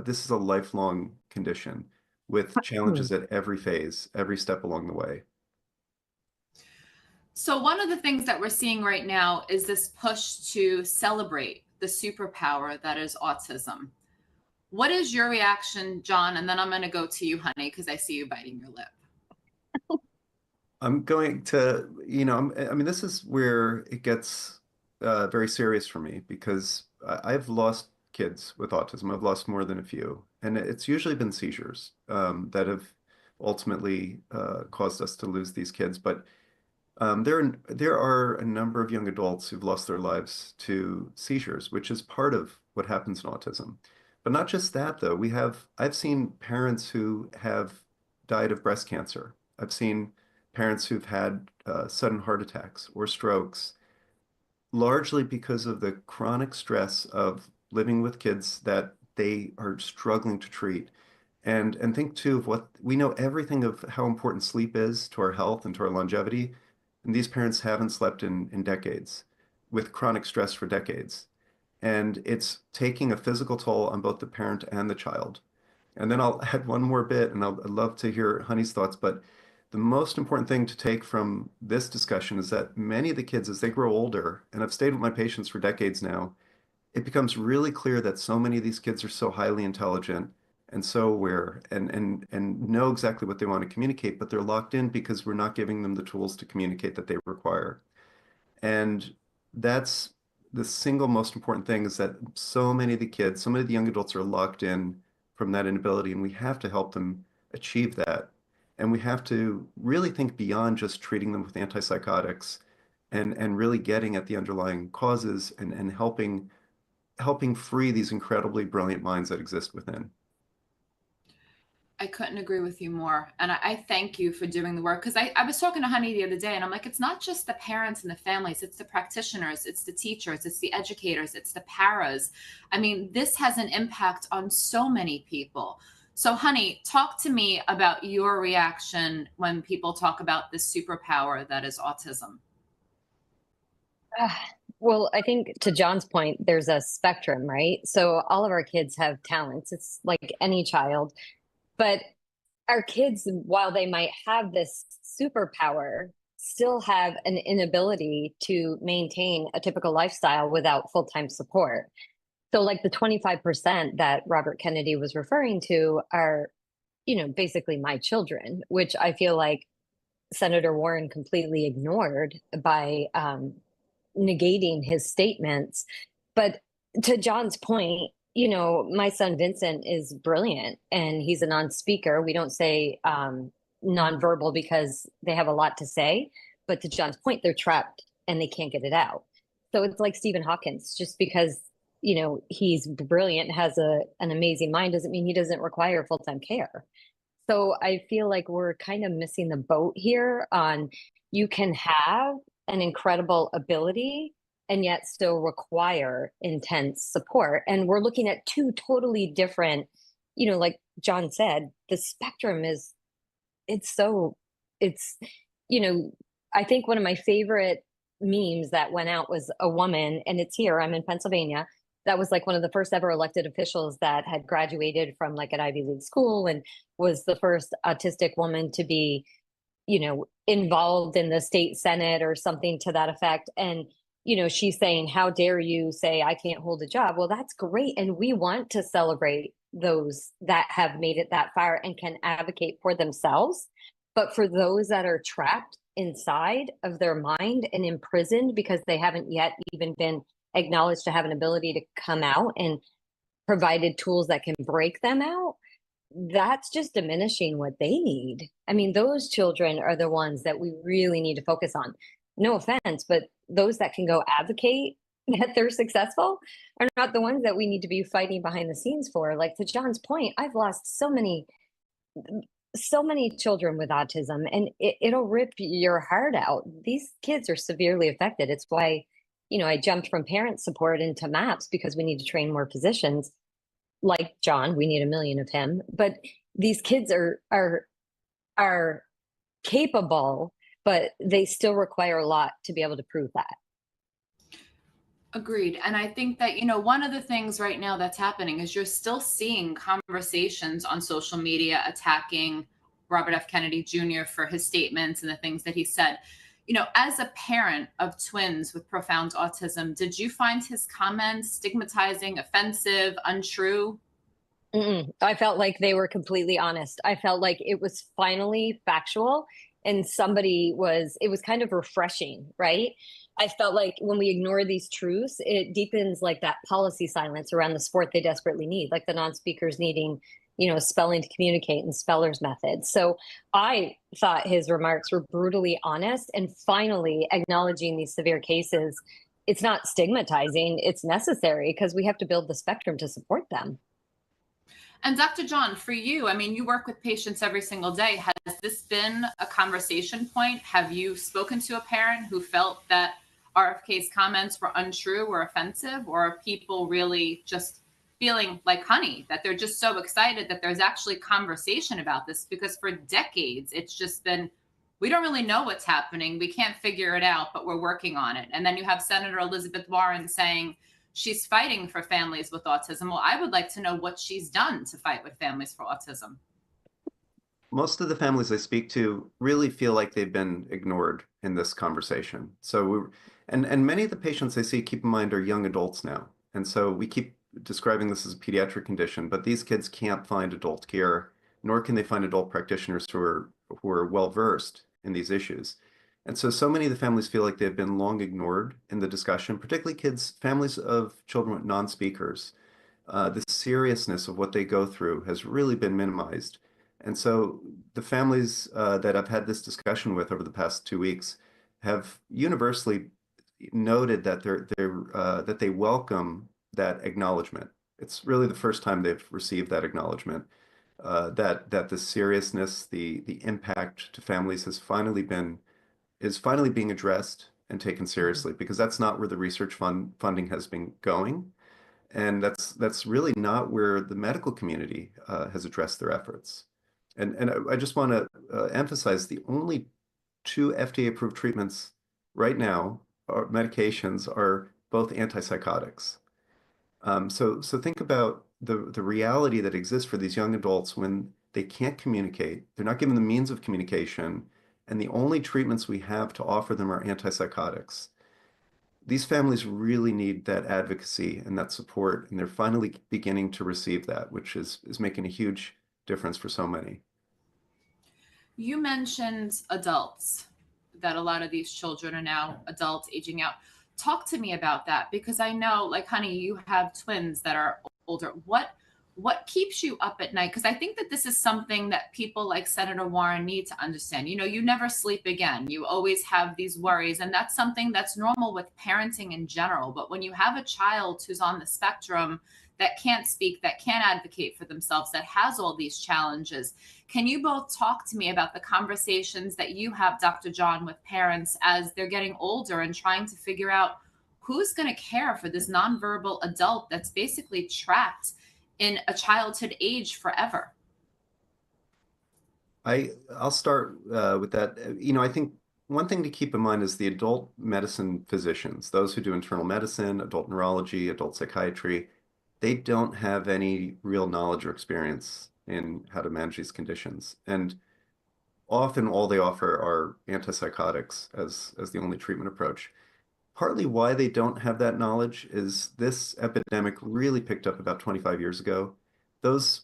This is a lifelong condition with challenges at every phase, every step along the way. So one of the things that we're seeing right now is this push to celebrate the superpower that is autism. What is your reaction, John? And then I'm going to go to you, honey, because I see you biting your lip. I'm going to, I mean, this is where it gets very serious for me, because I've lost kids with autism. I've lost more than a few, and it's usually been seizures that have ultimately caused us to lose these kids. But there are a number of young adults who've lost their lives to seizures, which is part of what happens in autism. But not just that, though. I've seen parents who have died of breast cancer. I've seen parents who've had sudden heart attacks or strokes, largely because of the chronic stress of living with kids that they are struggling to treat. And think too of what we know, everything of how important sleep is to our health and to our longevity. And these parents haven't slept in decades, with chronic stress for decades. And it's taking a physical toll on both the parent and the child. And then I'll add one more bit, and I'd love to hear Honey's thoughts. But the most important thing to take from this discussion is that many of the kids, as they grow older, and I've stayed with my patients for decades now, it becomes really clear that so many of these kids are so highly intelligent and so aware and know exactly what they want to communicate, but they're locked in because we're not giving them the tools to communicate that they require. And that's the single most important thing, is that so many of the kids, so many of the young adults are locked in from that inability, and we have to help them achieve that. And we have to really think beyond just treating them with antipsychotics, and really getting at the underlying causes, and helping free these incredibly brilliant minds that exist within. I couldn't agree with you more. And I thank you for doing the work, because I was talking to Honey the other day, and I'm like, it's not just the parents and the families, it's the practitioners, it's the teachers, it's the educators, it's the paras. I mean, this has an impact on so many people. So Honey, talk to me about your reaction when people talk about this superpower that is autism. Well, I think to John's point, there's a spectrum, right? So all of our kids have talents. It's like any child. But our kids, while they might have this superpower, still have an inability to maintain a typical lifestyle without full-time support. So like the 25% that Robert Kennedy was referring to are, basically my children, which I feel like Senator Warren completely ignored by negating his statements. But to John's point, my son Vincent is brilliant, and he's a non-speaker. We don't say nonverbal because they have a lot to say, but to John's point, they're trapped and they can't get it out. So it's like Stephen Hawkins. Just because he's brilliant, has an amazing mind, doesn't mean he doesn't require full-time care. So I feel like we're kind of missing the boat here on, you can have an incredible ability and yet still require intense support. And we're looking at two totally different, like John said, the spectrum is, I think one of my favorite memes that went out was a woman, and it's here, I'm in Pennsylvania, that was like one of the first ever elected officials that had graduated from like an Ivy League school, and was the first autistic woman to be, involved in the state Senate or something to that effect. And she's saying, how dare you say I can't hold a job? Well, that's great. And we want to celebrate those that have made it that far and can advocate for themselves. But for those that are trapped inside of their mind and imprisoned because they haven't yet even been acknowledged to have an ability to come out and provided tools that can break them out, that's just diminishing what they need. I mean, those children are the ones that we really need to focus on. No offense, but those that can go advocate that they're successful are not the ones that we need to be fighting behind the scenes for. Like to John's point, I've lost so many children with autism, and it'll rip your heart out. These kids are severely affected. It's why, I jumped from parent support into MAPS, because we need to train more physicians. like John, we need 1 million of him, but these kids are capable, but they still require a lot to be able to prove that. Agreed. And I think that, one of the things right now that's happening is you're still seeing conversations on social media attacking Robert F. Kennedy Jr. for his statements and the things that he said. As a parent of twins with profound autism, did you find his comments stigmatizing, offensive, untrue? I felt like they were completely honest. I felt like it was finally factual and it was kind of refreshing, right? I felt like when we ignore these truths, it deepens like that policy silence around the sport they desperately need, like the non-speakers needing, spelling to communicate and speller's methods. So I thought his remarks were brutally honest and finally acknowledging these severe cases. It's not stigmatizing, it's necessary because we have to build the spectrum to support them. And Dr. John, for you, you work with patients every single day. Has this been a conversation point? Have you spoken to a parent who felt that RFK's comments were untrue or offensive, or are people really just feeling like honey, that they're just so excited that there's actually conversation about this? Because for decades, it's just been, we don't really know what's happening. We can't figure it out, but we're working on it. And then you have Senator Elizabeth Warren saying, she's fighting for families with autism. Well, I would like to know what she's done to fight with families for autism. Most of the families I speak to really feel like they've been ignored in this conversation. And many of the patients I see, keep in mind, are young adults now. And so we keep describing this as a pediatric condition, but these kids can't find adult care, nor can they find adult practitioners who are well-versed in these issues. And so many of the families feel like they've been long ignored in the discussion, particularly families of children with non-speakers. The seriousness of what they go through has really been minimized. And so the families that I've had this discussion with over the past 2 weeks have universally noted that that they welcome that acknowledgement. It's really the first time they've received that acknowledgement, that the seriousness, the impact to families is finally being addressed and taken seriously, because that's not where the research funding has been going. And that's really not where the medical community has addressed their efforts. And I just want to emphasize the only 2 FDA-approved treatments right now, or medications, are both antipsychotics. So think about the reality that exists for these young adults when they can't communicate, they're not given the means of communication, and the only treatments we have to offer them are antipsychotics. These families really need that advocacy and that support, and they're finally beginning to receive that, which is making a huge difference for so many. You mentioned adults, that a lot of these children are now adults aging out. Talk to me about that, because I know, like, honey, you have twins that are older. What keeps you up at night? Because I think that this is something that people like Senator Warren need to understand. You never sleep again. You always have these worries. And that's something that's normal with parenting in general. But when you have a child who's on the spectrum, that can't speak, that can't advocate for themselves, that has all these challenges, can you both talk to me about the conversations that you have, Dr. John, with parents as they're getting older and trying to figure out who's going to care for this nonverbal adult that's basically trapped in a childhood age forever? I'll start with that. I think one thing to keep in mind is the adult medicine physicians, those who do internal medicine, adult neurology, adult psychiatry, they don't have any real knowledge or experience in how to manage these conditions. And often all they offer are antipsychotics as the only treatment approach. Partly why they don't have that knowledge is this epidemic really picked up about 25 years ago. Those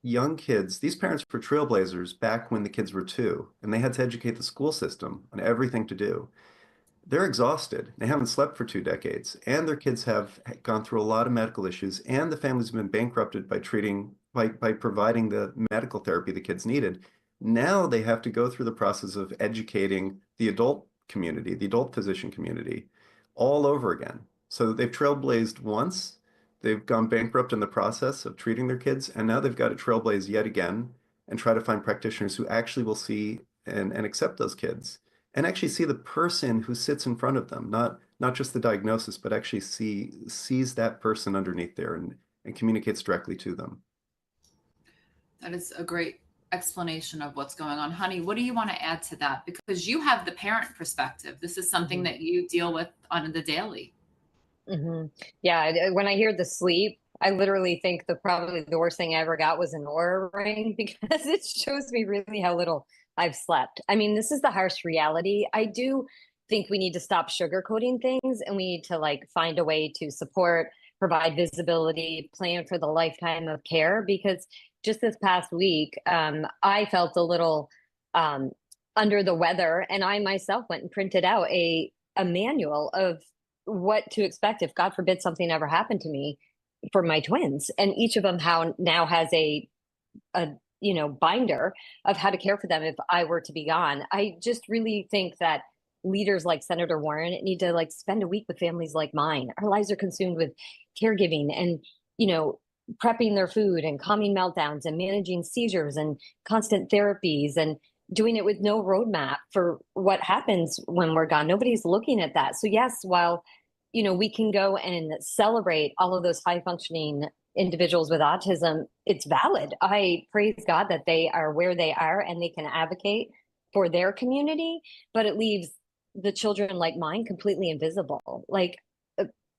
young kids, these parents were trailblazers back when the kids were 2, and they had to educate the school system on everything to do. They're exhausted. They haven't slept for 2 decades, and their kids have gone through a lot of medical issues, and the families have been bankrupted by providing the medical therapy the kids needed. Now they have to go through the process of educating the adult community, the adult physician community, all over again. So they've trailblazed once, they've gone bankrupt in the process of treating their kids, and now they've got to trailblaze yet again and try to find practitioners who actually will see and accept those kids, and actually see the person who sits in front of them, not just the diagnosis, but actually sees that person underneath there and and communicates directly to them. That is a great explanation of what's going on. Honey, what do you want to add to that? Because you have the parent perspective. This is something that you deal with on the daily. Yeah, when I hear the sleep, I literally think probably the worst thing I ever got was an Oura ring, because it shows me really how little I've slept. I mean, this is the harsh reality. I do think we need to stop sugarcoating things, and we need to find a way to support, provide visibility, plan for the lifetime of care. Because just this past week, I felt a little under the weather, and I myself went and printed out a manual of what to expect if, God forbid, something ever happened to me for my twins. And each of them now has a binder of how to care for them if I were to be gone. I just really think that leaders like Senator Warren need to spend a week with families like mine. Our lives are consumed with caregiving and, prepping their food and calming meltdowns and managing seizures and constant therapies and doing it with no roadmap for what happens when we're gone. Nobody's looking at that. So yes, while we can go and celebrate all of those high functioning individuals with autism, it's valid. I praise God that they are where they are and they can advocate for their community, but it leaves the children like mine completely invisible.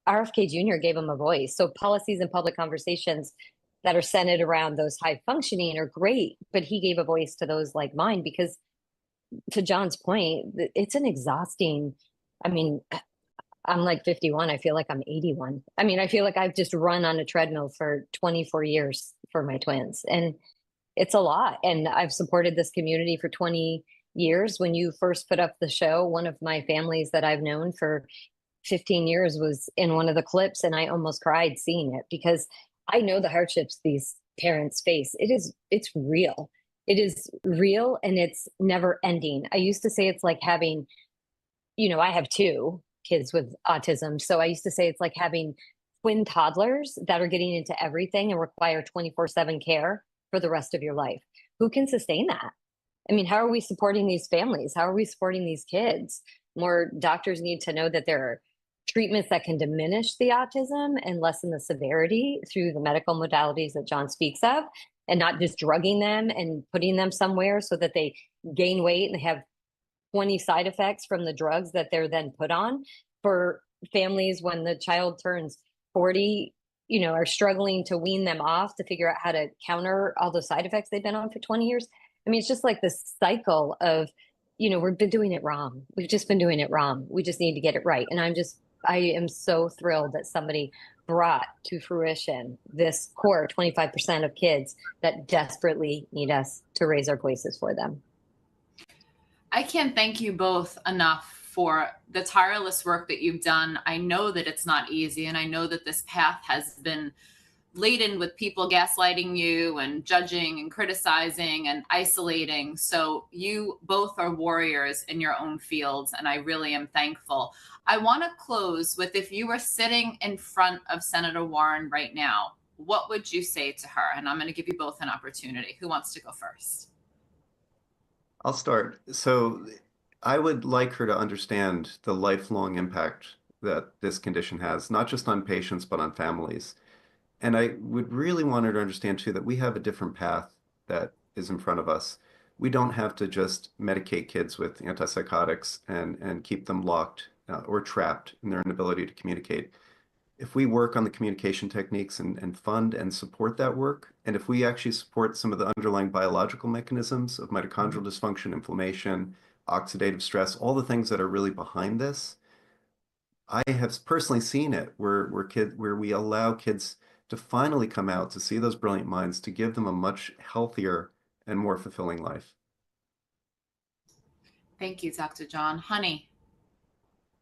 RFK Jr. gave them a voice. So policies and public conversations that are centered around those high functioning are great, but he gave a voice to those like mine, because to John's point, it's an exhausting, I mean, I'm 51. I feel like I'm 81. I mean, I feel like I've just run on a treadmill for 24 years for my twins, and it's a lot. And I've supported this community for 20 years. When you first put up the show, one of my families that I've known for 15 years was in one of the clips, and I almost cried seeing it, because I know the hardships these parents face. It's real. It is real, and it's never ending. I used to say it's like having, I have two kids with autism. So I used to say it's like having twin toddlers that are getting into everything and require 24/7 care for the rest of your life. Who can sustain that? I mean, how are we supporting these families? How are we supporting these kids? More doctors need to know that there are treatments that can diminish the autism and lessen the severity through the medical modalities that John speaks of, and not just drugging them and putting them somewhere so that they gain weight and they have 20 side effects from the drugs that they're then put on. For families, when the child turns 40, are struggling to wean them off to figure out how to counter all those side effects they've been on for 20 years. I mean, it's just like this cycle of, we've been doing it wrong. We've just been doing it wrong. We just need to get it right. And I am so thrilled that somebody brought to fruition this core 25% of kids that desperately need us to raise our voices for them. I can't thank you both enough for the tireless work that you've done. I know that it's not easy, and I know that this path has been laden with people gaslighting you and judging and criticizing and isolating. So you both are warriors in your own fields, and I really am thankful. I want to close with, if you were sitting in front of Senator Warren right now, what would you say to her? And I'm going to give you both an opportunity. Who wants to go first? I'll start. So I would like her to understand the lifelong impact that this condition has, not just on patients, but on families. And I would really want her to understand too that we have a different path that is in front of us. We don't have to just medicate kids with antipsychotics and keep them locked or trapped in their inability to communicate. If we work on the communication techniques and fund and support that work, and if we actually support some of the underlying biological mechanisms of mitochondrial dysfunction, inflammation, oxidative stress, all the things that are really behind this, I have personally seen it where we allow kids to finally come out, to see those brilliant minds, to give them a much healthier and more fulfilling life. Thank you, Dr. John. Honey.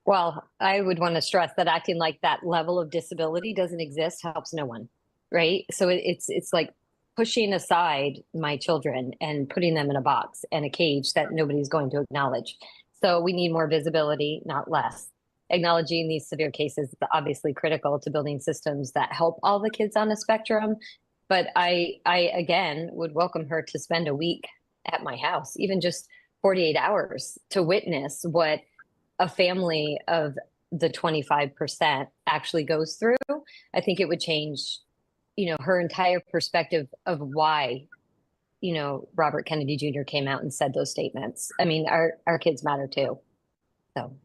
Well, I would want to stress that acting like that level of disability doesn't exist helps no one, right? So it's like pushing aside my children and putting them in a box and a cage that nobody's going to acknowledge. So we need more visibility, not less. Acknowledging these severe cases is obviously critical to building systems that help all the kids on the spectrum. But I again would welcome her to spend a week at my house, even just 48 hours, to witness what a family of the 25% actually goes through. I think it would change her entire perspective of why, Robert Kennedy Jr. came out and said those statements. I mean, our kids matter too. So.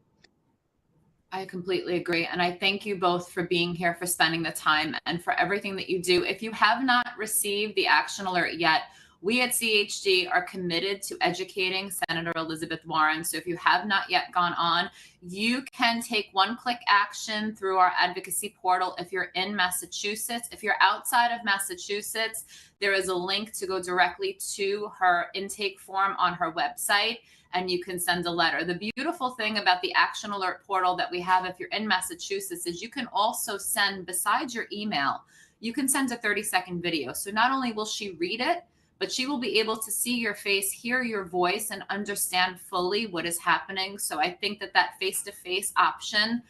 I completely agree. And I thank you both for being here, for spending the time, and for everything that you do. If you have not received the action alert yet, we at CHD are committed to educating Senator Elizabeth Warren. So if you have not yet gone on, you can take one-click action through our advocacy portal if you're in Massachusetts. If you're outside of Massachusetts, there is a link to go directly to her intake form on her website, and you can send a letter. The beautiful thing about the action alert portal that we have if you're in Massachusetts is you can also send, besides your email, you can send a 30-second video. So not only will she read it, but she will be able to see your face, hear your voice, and understand fully what is happening. So I think that that face-to-face option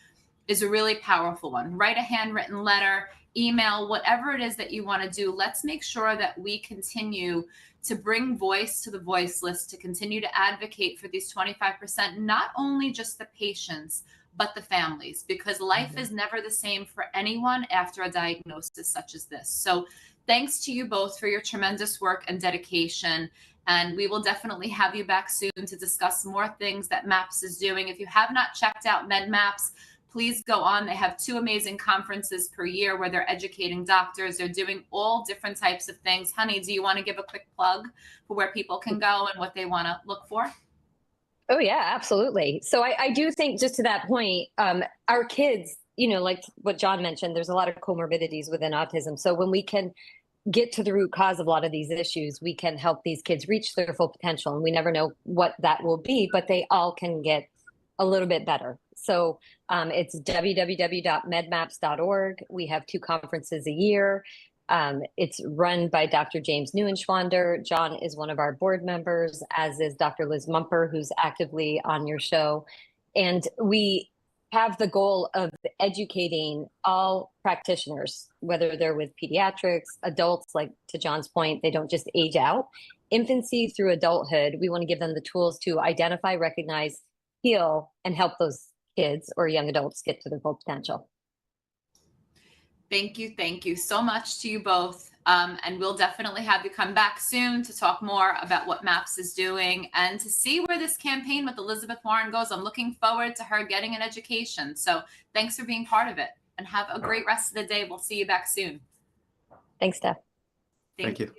is a really powerful one. Write a handwritten letter, email, whatever it is that you want to do. Let's make sure that we continue to bring voice to the voiceless, to continue to advocate for these 25%, not only just the patients, but the families, because life is never the same for anyone after a diagnosis such as this. So thanks to you both for your tremendous work and dedication. And we will definitely have you back soon to discuss more things that MAPS is doing. If you have not checked out MedMaps, please go on. They have 2 amazing conferences per year where they're educating doctors. They're doing all different types of things. Honey, do you want to give a quick plug for where people can go and what they want to look for? Oh, yeah, absolutely. So I do think, just to that point, our kids, like what John mentioned, there's a lot of comorbidities within autism. So when we can get to the root cause of a lot of these issues, we can help these kids reach their full potential. And we never know what that will be, but they all can get a little bit better. So it's www.medmaps.org. We have 2 conferences a year. It's run by Dr. James Neuenschwander. John is one of our board members, as is Dr. Liz Mumper, who's actively on your show. And we have the goal of educating all practitioners, whether they're with pediatrics, adults, like to John's point, they don't just age out. Infancy through adulthood, we want to give them the tools to identify, recognize, heal, and help those kids or young adults get to their full potential. Thank you so much to you both. And we'll definitely have you come back soon to talk more about what MAPS is doing and to see where this campaign with Elizabeth Warren goes. I'm looking forward to her getting an education. So thanks for being part of it, and have a great rest of the day. We'll see you back soon. Thanks, Steph. Thank you.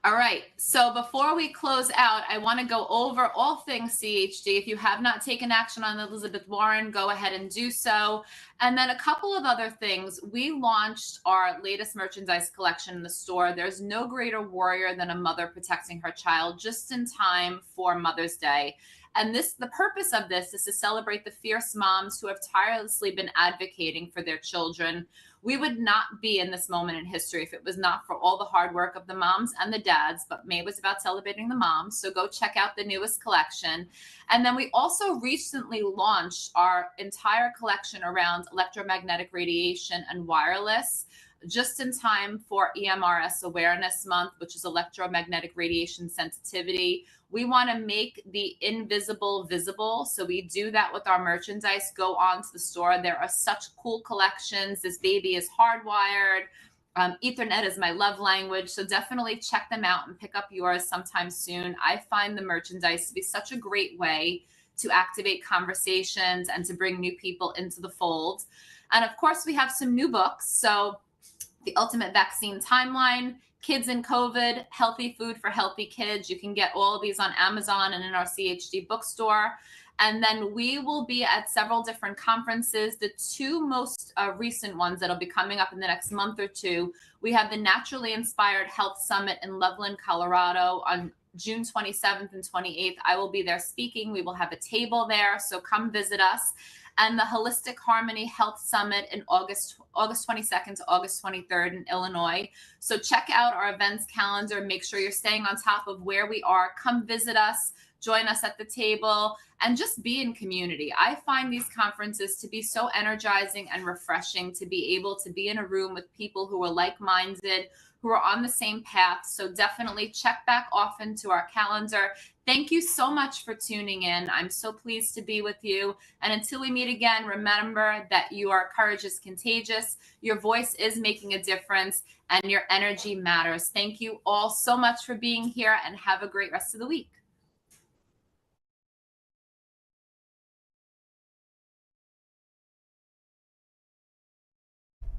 All right. So before we close out, I want to go over all things CHD. If you have not taken action on Elizabeth Warren, go ahead and do so. And then a couple of other things. We launched our latest merchandise collection in the store. There's no greater warrior than a mother protecting her child, just in time for Mother's Day. And the purpose of this is to celebrate the fierce moms who have tirelessly been advocating for their children. We would not be in this moment in history if it was not for all the hard work of the moms and the dads, but May was about celebrating the moms. So go check out the newest collection. And then we also recently launched our entire collection around electromagnetic radiation and wireless, just in time for EMRS Awareness Month, which is electromagnetic radiation sensitivity. We want to make the invisible visible. So we do that with our merchandise. Go on to the store. There are such cool collections. This baby is hardwired. Ethernet is my love language. So definitely check them out and pick up yours sometime soon. I find the merchandise to be such a great way to activate conversations and to bring new people into the fold. And of course, we have some new books. So The Ultimate Vaccine Timeline, Kids in COVID, Healthy Food for Healthy Kids. You can get all of these on Amazon and in our CHD bookstore. And then we will be at several different conferences. The 2 most recent ones that'll be coming up in the next month or 2, we have the Naturally Inspired Health Summit in Loveland, Colorado on June 27th and 28th. I will be there speaking. We will have a table there, so come visit us. And the Holistic Harmony Health Summit in August 22nd to August 23rd in Illinois. So check out our events calendar. Make sure you're staying on top of where we are. Come visit us, join us at the table, and just be in community. I find these conferences to be so energizing and refreshing to be able to be in a room with people who are like-minded, who are on the same path. So definitely check back often to our calendar. Thank you so much for tuning in. I'm so pleased to be with you. And until we meet again, remember that your courage is contagious, your voice is making a difference, and your energy matters. Thank you all so much for being here, and have a great rest of the week.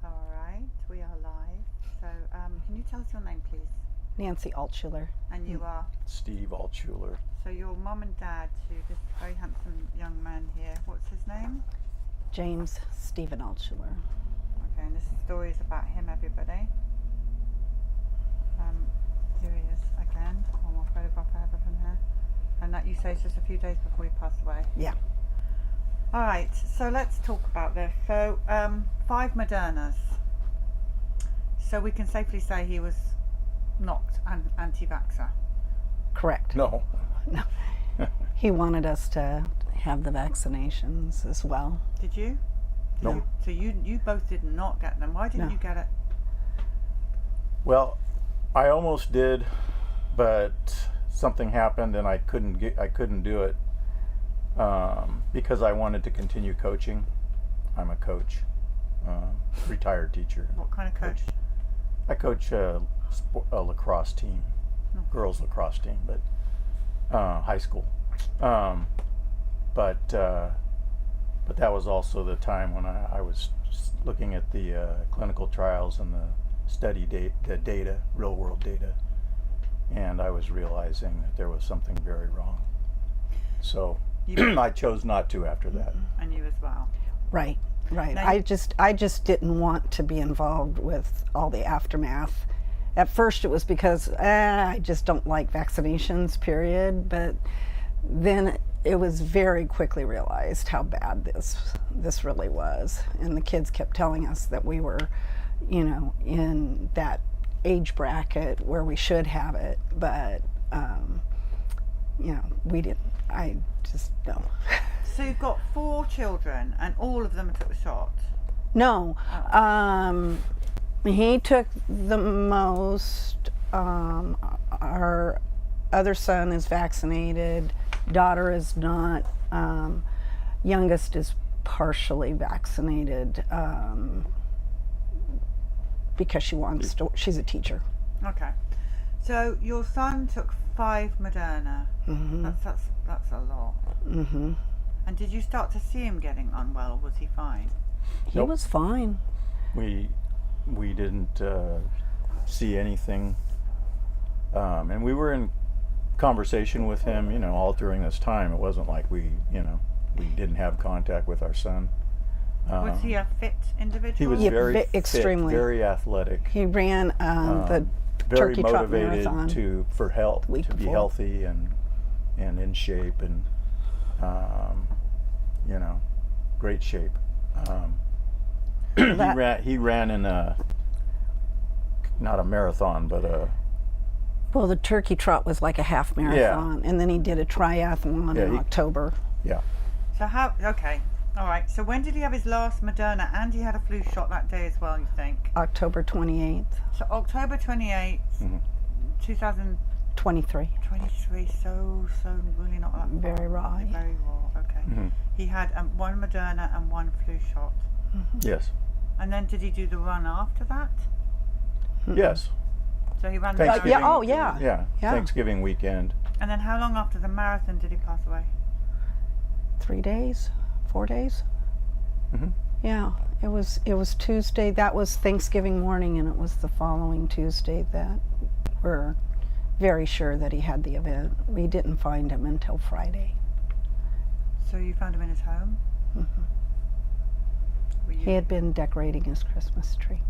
All right, we are live. So can you tell us your name, please? Nancy Altschuler. And you are? Steve Altschuler. So your mom and dad to this very handsome young man here, what's his name? James Stephen Altschuler. Okay, and this story is about him, everybody. Here he is again. One more photograph I have of him here. And that, you say, is just a few days before he passed away? Yeah. All right, so let's talk about this. So 5 Modernas. So we can safely say he was not an anti-vaxxer. Correct. No. No. He wanted us to have the vaccinations as well. Did you? No. So you both did not get them. Why didn't No. you get it? Well, I almost did, but something happened and I couldn't do it because I wanted to continue coaching. I'm a coach, retired teacher. What kind of coach? I coach a lacrosse team, girls lacrosse team, but high school. But that was also the time when I was looking at the clinical trials and the the data, real world data, and I was realizing that there was something very wrong. So I chose not to after that. And you as well. Right. Right. Now I just didn't want to be involved with all the aftermath. At first it was because I just don't like vaccinations, period. But then it was very quickly realized how bad this really was. And the kids kept telling us that we were, in that age bracket where we should have it. But, we didn't. I just, no. So you've got 4 children, and all of them took the shot? No. He took the most. Our other son is vaccinated. Daughter is not. Youngest is partially vaccinated because she wants to. She's a teacher. Okay. So your son took 5 Moderna. Mm-hmm. That's a lot. Mm-hmm. And did you start to see him getting unwell, or was he fine? He Nope. was fine. We didn't see anything, and we were in conversation with him, all during this time. It wasn't like we didn't have contact with our son. Was he a fit individual? He was Yeah, very fit, extremely. very athletic, He ran the very Turkey Trot motivated Marathon for health, week to be before. healthy and in shape and great shape. He ran in not a marathon, but Well, the Turkey Trot was like a half marathon, and then he did a triathlon in October. yeah. So okay. All right. So when did he have his last Moderna? And he had a flu shot that day as well, you think? October 28th, So October 28th, 2023. 23. So really not that far. Very raw. Very raw. Okay. Mhm. He had 1 Moderna and 1 flu shot. Yes. And then did he do the run after that? Yes. So he ran the Thanksgiving. marathon. Oh, yeah. Yeah. Thanksgiving weekend. And then how long after the marathon did he pass away? 3 days, 4 days. Mhm. Yeah, it was Tuesday. That was Thanksgiving morning, and it was the following Tuesday that we're very sure that he had the event. We didn't find him until Friday. So you found him in his home? Mm-hmm. He had been decorating his Christmas tree.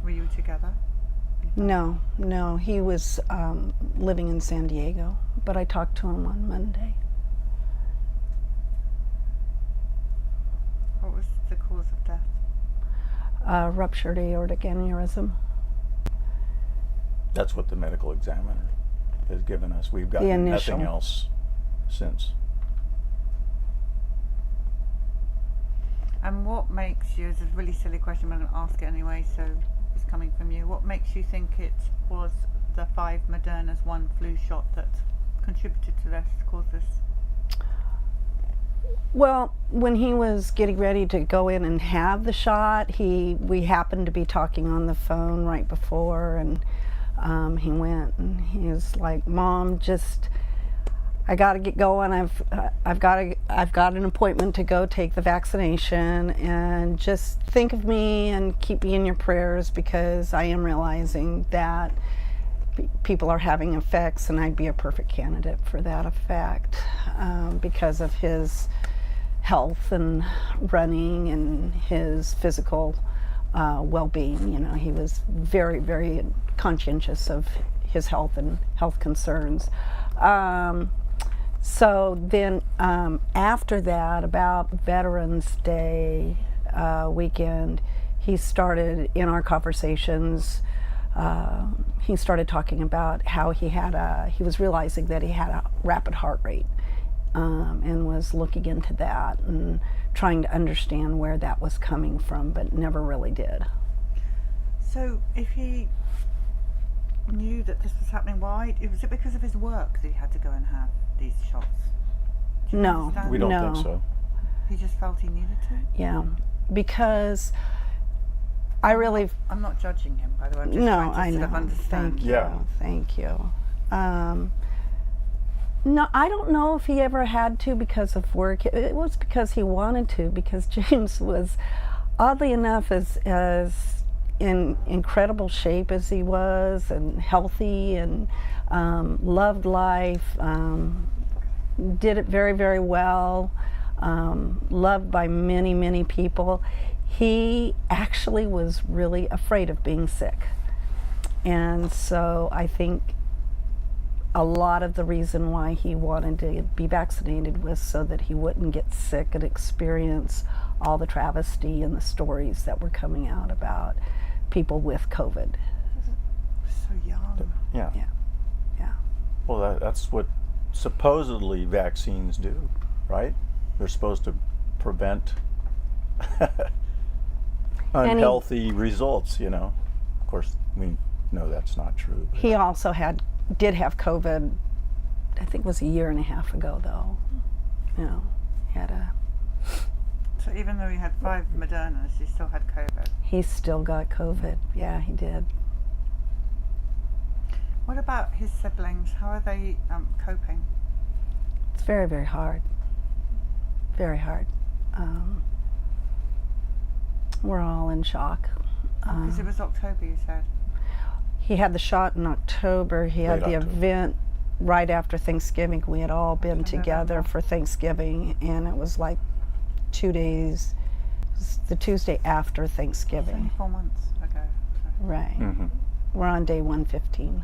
Were you together? No, he was living in San Diego, but I talked to him on Monday. What was the cause of death? Ruptured aortic aneurysm. That's what the medical examiner has given us. We've got The initial. nothing else since. And what makes you, this is a really silly question, but I'm going to ask it anyway, so is coming from you. What makes you think it was the 5 Modernas, 1 flu shot that contributed to this, caused this? Well, when he was getting ready to go in and have the shot, we happened to be talking on the phone right before, and he went and he was like, "Mom, I got to get going. I've got an appointment to go take the vaccination, and just think of me and keep me in your prayers, because I am realizing that people are having effects, and I'd be a perfect candidate for that effect because of his health and running and his physical well-being. You know, he was very, very conscientious of his health and health concerns. So then after that, about Veterans Day weekend, he started in our conversations, he started talking about how he was realizing that he had a rapid heart rate, and was looking into that and trying to understand where that was coming from, but never really did. So if he knew that this was happening, why? Was it because of his work that he had to go and have these shots? Do you No, understand? We don't no. think so. He just felt he needed to? Yeah, because I'm not judging him, by the way. I'm just trying to I sort know. of understand. Thank you. No, I don't know if he ever had to because of work. It was because he wanted to, because James was, oddly enough, as in incredible shape as he was, and healthy, and loved life, did it very, very well, loved by many, many people. He actually was really afraid of being sick. And so I think a lot of the reason why he wanted to be vaccinated was so that he wouldn't get sick and experience all the travesty and the stories that were coming out about people with COVID. So young. Yeah. Yeah. Well, that's what supposedly vaccines do, right? They're supposed to prevent unhealthy results, you know. Of course, we know that's not true. He also did have COVID, I think it was a year and a half ago, though. You know, he had So even though he had 5 Modernas, he still had COVID. he still got COVID. Yeah, he did. What about his siblings? How are they coping? It's very, very hard. Very hard. We're all in shock. Because it was October, you said. He had the shot in October. He had Late the October. event right after Thanksgiving. We had all been together November. for Thanksgiving, and it was like 2 days, it was the Tuesday after It's Thanksgiving. only 4 months ago. So Right. Mm-hmm. We're on day 115.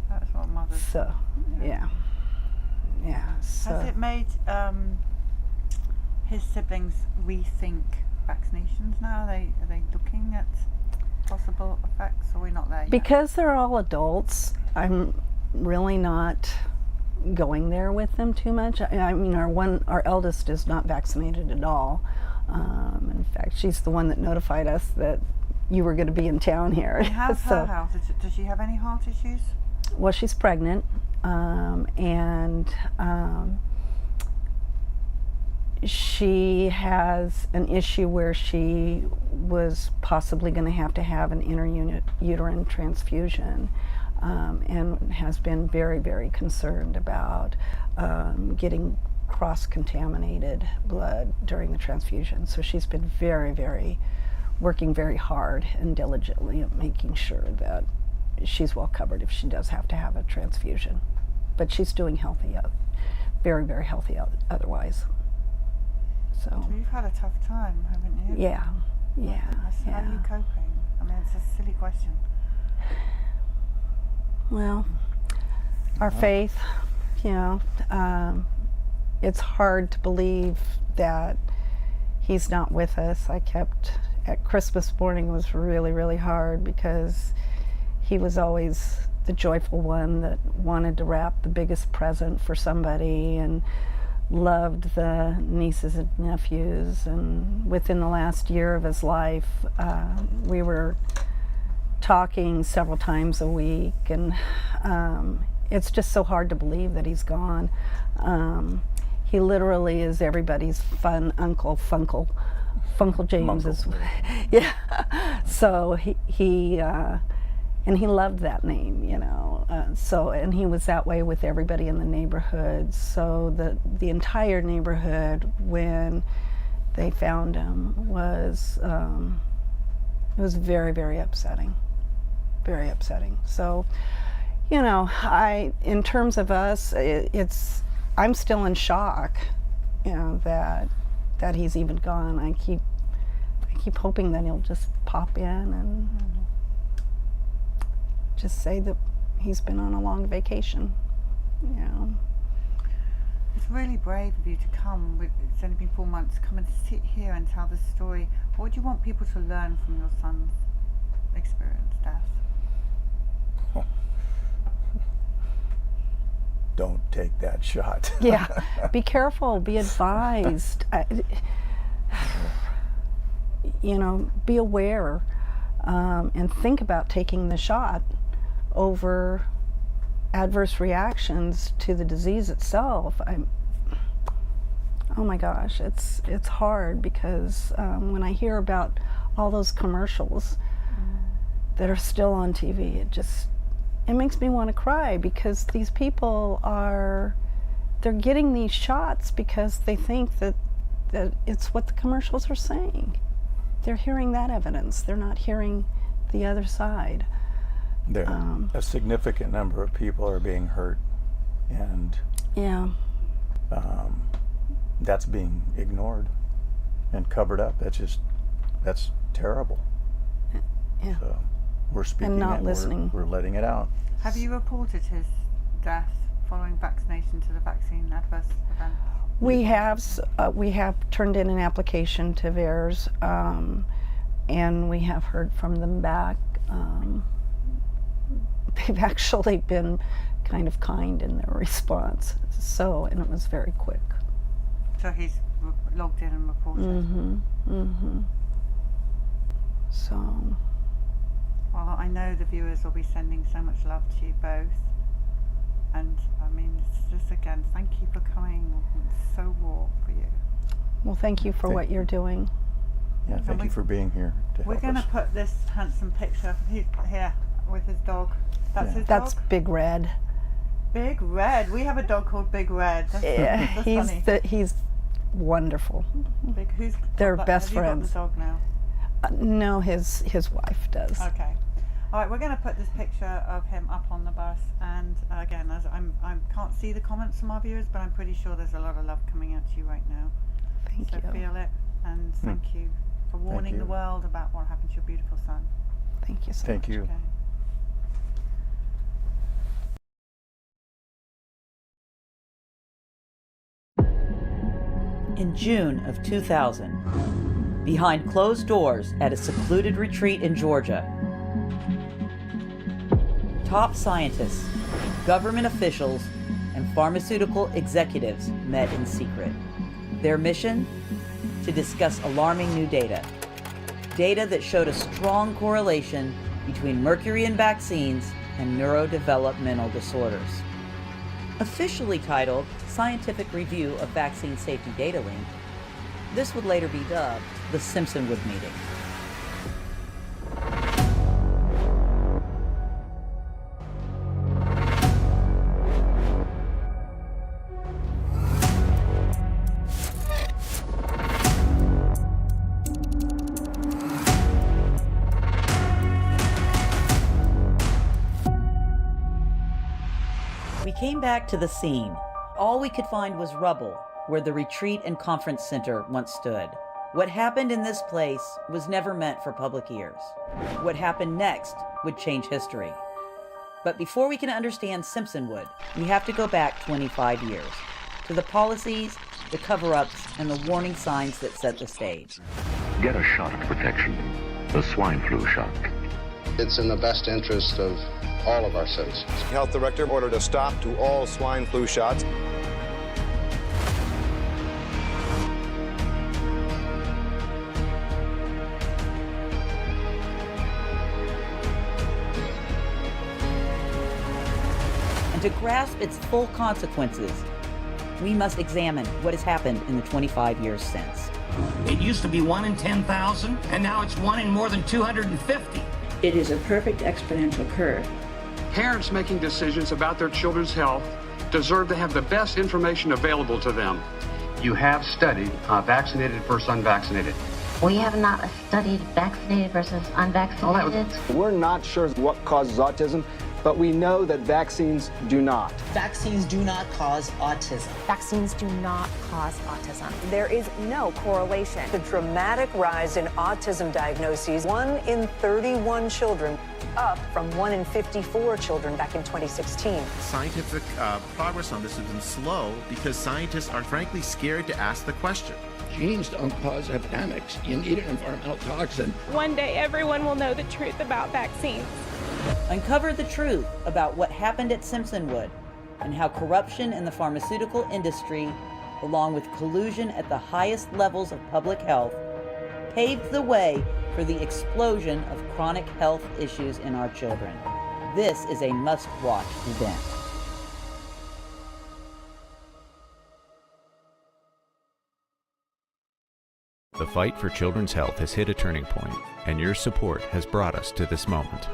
that's what mothers. So, yeah. Yeah. So. Has it made his siblings rethink vaccinations now? Are they looking at possible effects, or are we not there yet? Because they're all adults, I'm really not going there with them too much. I mean, our eldest is not vaccinated at all. In fact, she's the one that notified us that you were going to be in town here. And how's So- her health? Does she have any heart issues? Well, she's pregnant, and she has an issue where she was possibly going to have an intrauterine transfusion, and has been very, very concerned about getting cross-contaminated blood during the transfusion. So she's been working very hard and diligently at making sure that she's well covered if she does have to have a transfusion. But she's doing healthy, very, very healthy otherwise. So, You've had a tough time, haven't you? yeah. How are you coping? I mean, it's a silly question. Well, our faith, it's hard to believe that he's not with us. At Christmas morning was really, really hard, because he was always the joyful one that wanted to wrap the biggest present for somebody and loved the nieces and nephews, and within the last year of his life, we were talking several times a week, and it's just so hard to believe that he's gone. He literally is everybody's fun Uncle Funkle. Funkle James is, yeah. So he and he loved that name, you know. And he was that way with everybody in the neighborhood. So the entire neighborhood, when they found him, was it was very, very upsetting. Very upsetting. So, you know, in terms of us, I'm still in shock, you know, that he's even gone. I keep hoping that he'll just pop in and just say that he's been on a long vacation, you know. It's really brave of you to come. It's only been 4 months. Come and sit here and tell the story. What do you want people to learn from your son's experience, death? Don't take that shot. Yeah, be careful, be advised. You know, be aware, and think about taking the shot over adverse reactions to the disease itself. Oh my gosh, it's hard because when I hear about all those commercials that are still on TV, it makes me want to cry, because these people they're getting these shots because they think that it's what the commercials are saying. They're hearing that evidence. They're not hearing the other side. A significant number of people are being hurt, and yeah, that's being ignored and covered up. That's terrible. Yeah. So we're speaking and not listening. We're letting it out. Have you reported his death following vaccination to the vaccine adverse event? We have turned in an application to VAERS, and we have heard from them back. They've actually been kind of kind in their response, and it was very quick. So he's logged in and reported. So, well, I know the viewers will be sending so much love to you both, and I mean, just again, thank you for coming. It's so raw for you. well, thank you for what you're doing. Yeah, thank you for being here to We're help going to us. put this handsome picture here with his dog. That's his That's dog? Big Red. Big Red. We have a dog called Big Red. That's, Yeah, that's funny. he's wonderful. Who's They're got best have friends. You got the dog now? No, his wife does. Okay. All right, we're going to put this picture of him up on the bus, and again, as I can't see the comments from our viewers, but I'm pretty sure there's a lot of love coming out to you right now. Thank so you. feel it, and thank you for warning the world about what happened to your beautiful son. Thank you so much. Thank you. Okay. In June of 2000, behind closed doors at a secluded retreat in Georgia, top scientists, government officials, and pharmaceutical executives met in secret. Their mission? To discuss alarming new data. Data that showed a strong correlation between mercury in vaccines and neurodevelopmental disorders. Officially titled Scientific Review of Vaccine Safety Data Link, this would later be dubbed the Simpsonwood Meeting. We came back to the scene. All we could find was rubble where the retreat and conference center once stood. What happened in this place was never meant for public ears. What happened next would change history. But before we can understand Simpsonwood, we have to go back 25 years to the policies, the cover-ups, and the warning signs that set the stage. Get a shot of protection, the swine flu shot. It's in the best interest of all of our citizens. Health Director ordered a stop to all swine flu shots. to grasp its full consequences, we must examine what has happened in the 25 years since. It used to be 1 in 10,000, and now it's 1 in more than 250. It is a perfect exponential curve. Parents making decisions about their children's health deserve to have the best information available to them. You have studied vaccinated versus unvaccinated. We have not studied vaccinated versus unvaccinated. We're not sure what causes autism, but we know that vaccines do not. Vaccines do not cause autism. Vaccines do not cause autism. There is no correlation. The dramatic rise in autism diagnoses, 1 in 31 children, up from 1 in 54 children back in 2016. Scientific progress on this has been slow because scientists are frankly scared to ask the question. Genes don't cause epidemics. You need an environmental toxin. One day everyone will know the truth about vaccines. Uncover the truth about what happened at Simpsonwood and how corruption in the pharmaceutical industry, along with collusion at the highest levels of public health, paved the way for the explosion of chronic health issues in our children. This is a must-watch event. The fight for children's health has hit a turning point, and your support has brought us to this moment.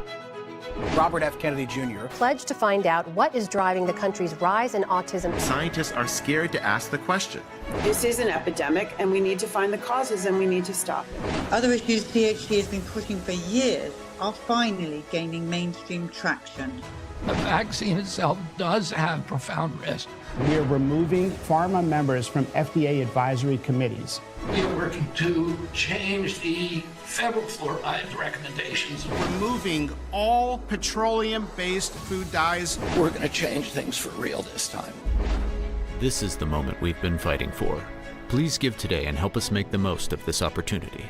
Robert F. Kennedy Jr. pledged to find out what is driving the country's rise in autism. Scientists are scared to ask the question. This is an epidemic, and we need to find the causes, and we need to stop it. Other issues CHD has been pushing for years are finally gaining mainstream traction. The vaccine itself does have profound risk. We are removing pharma members from FDA advisory committees. We are working to change the federal fluoride recommendations. Removing all petroleum-based food dyes. We're going to change things for real this time. This is the moment we've been fighting for. Please give today and help us make the most of this opportunity.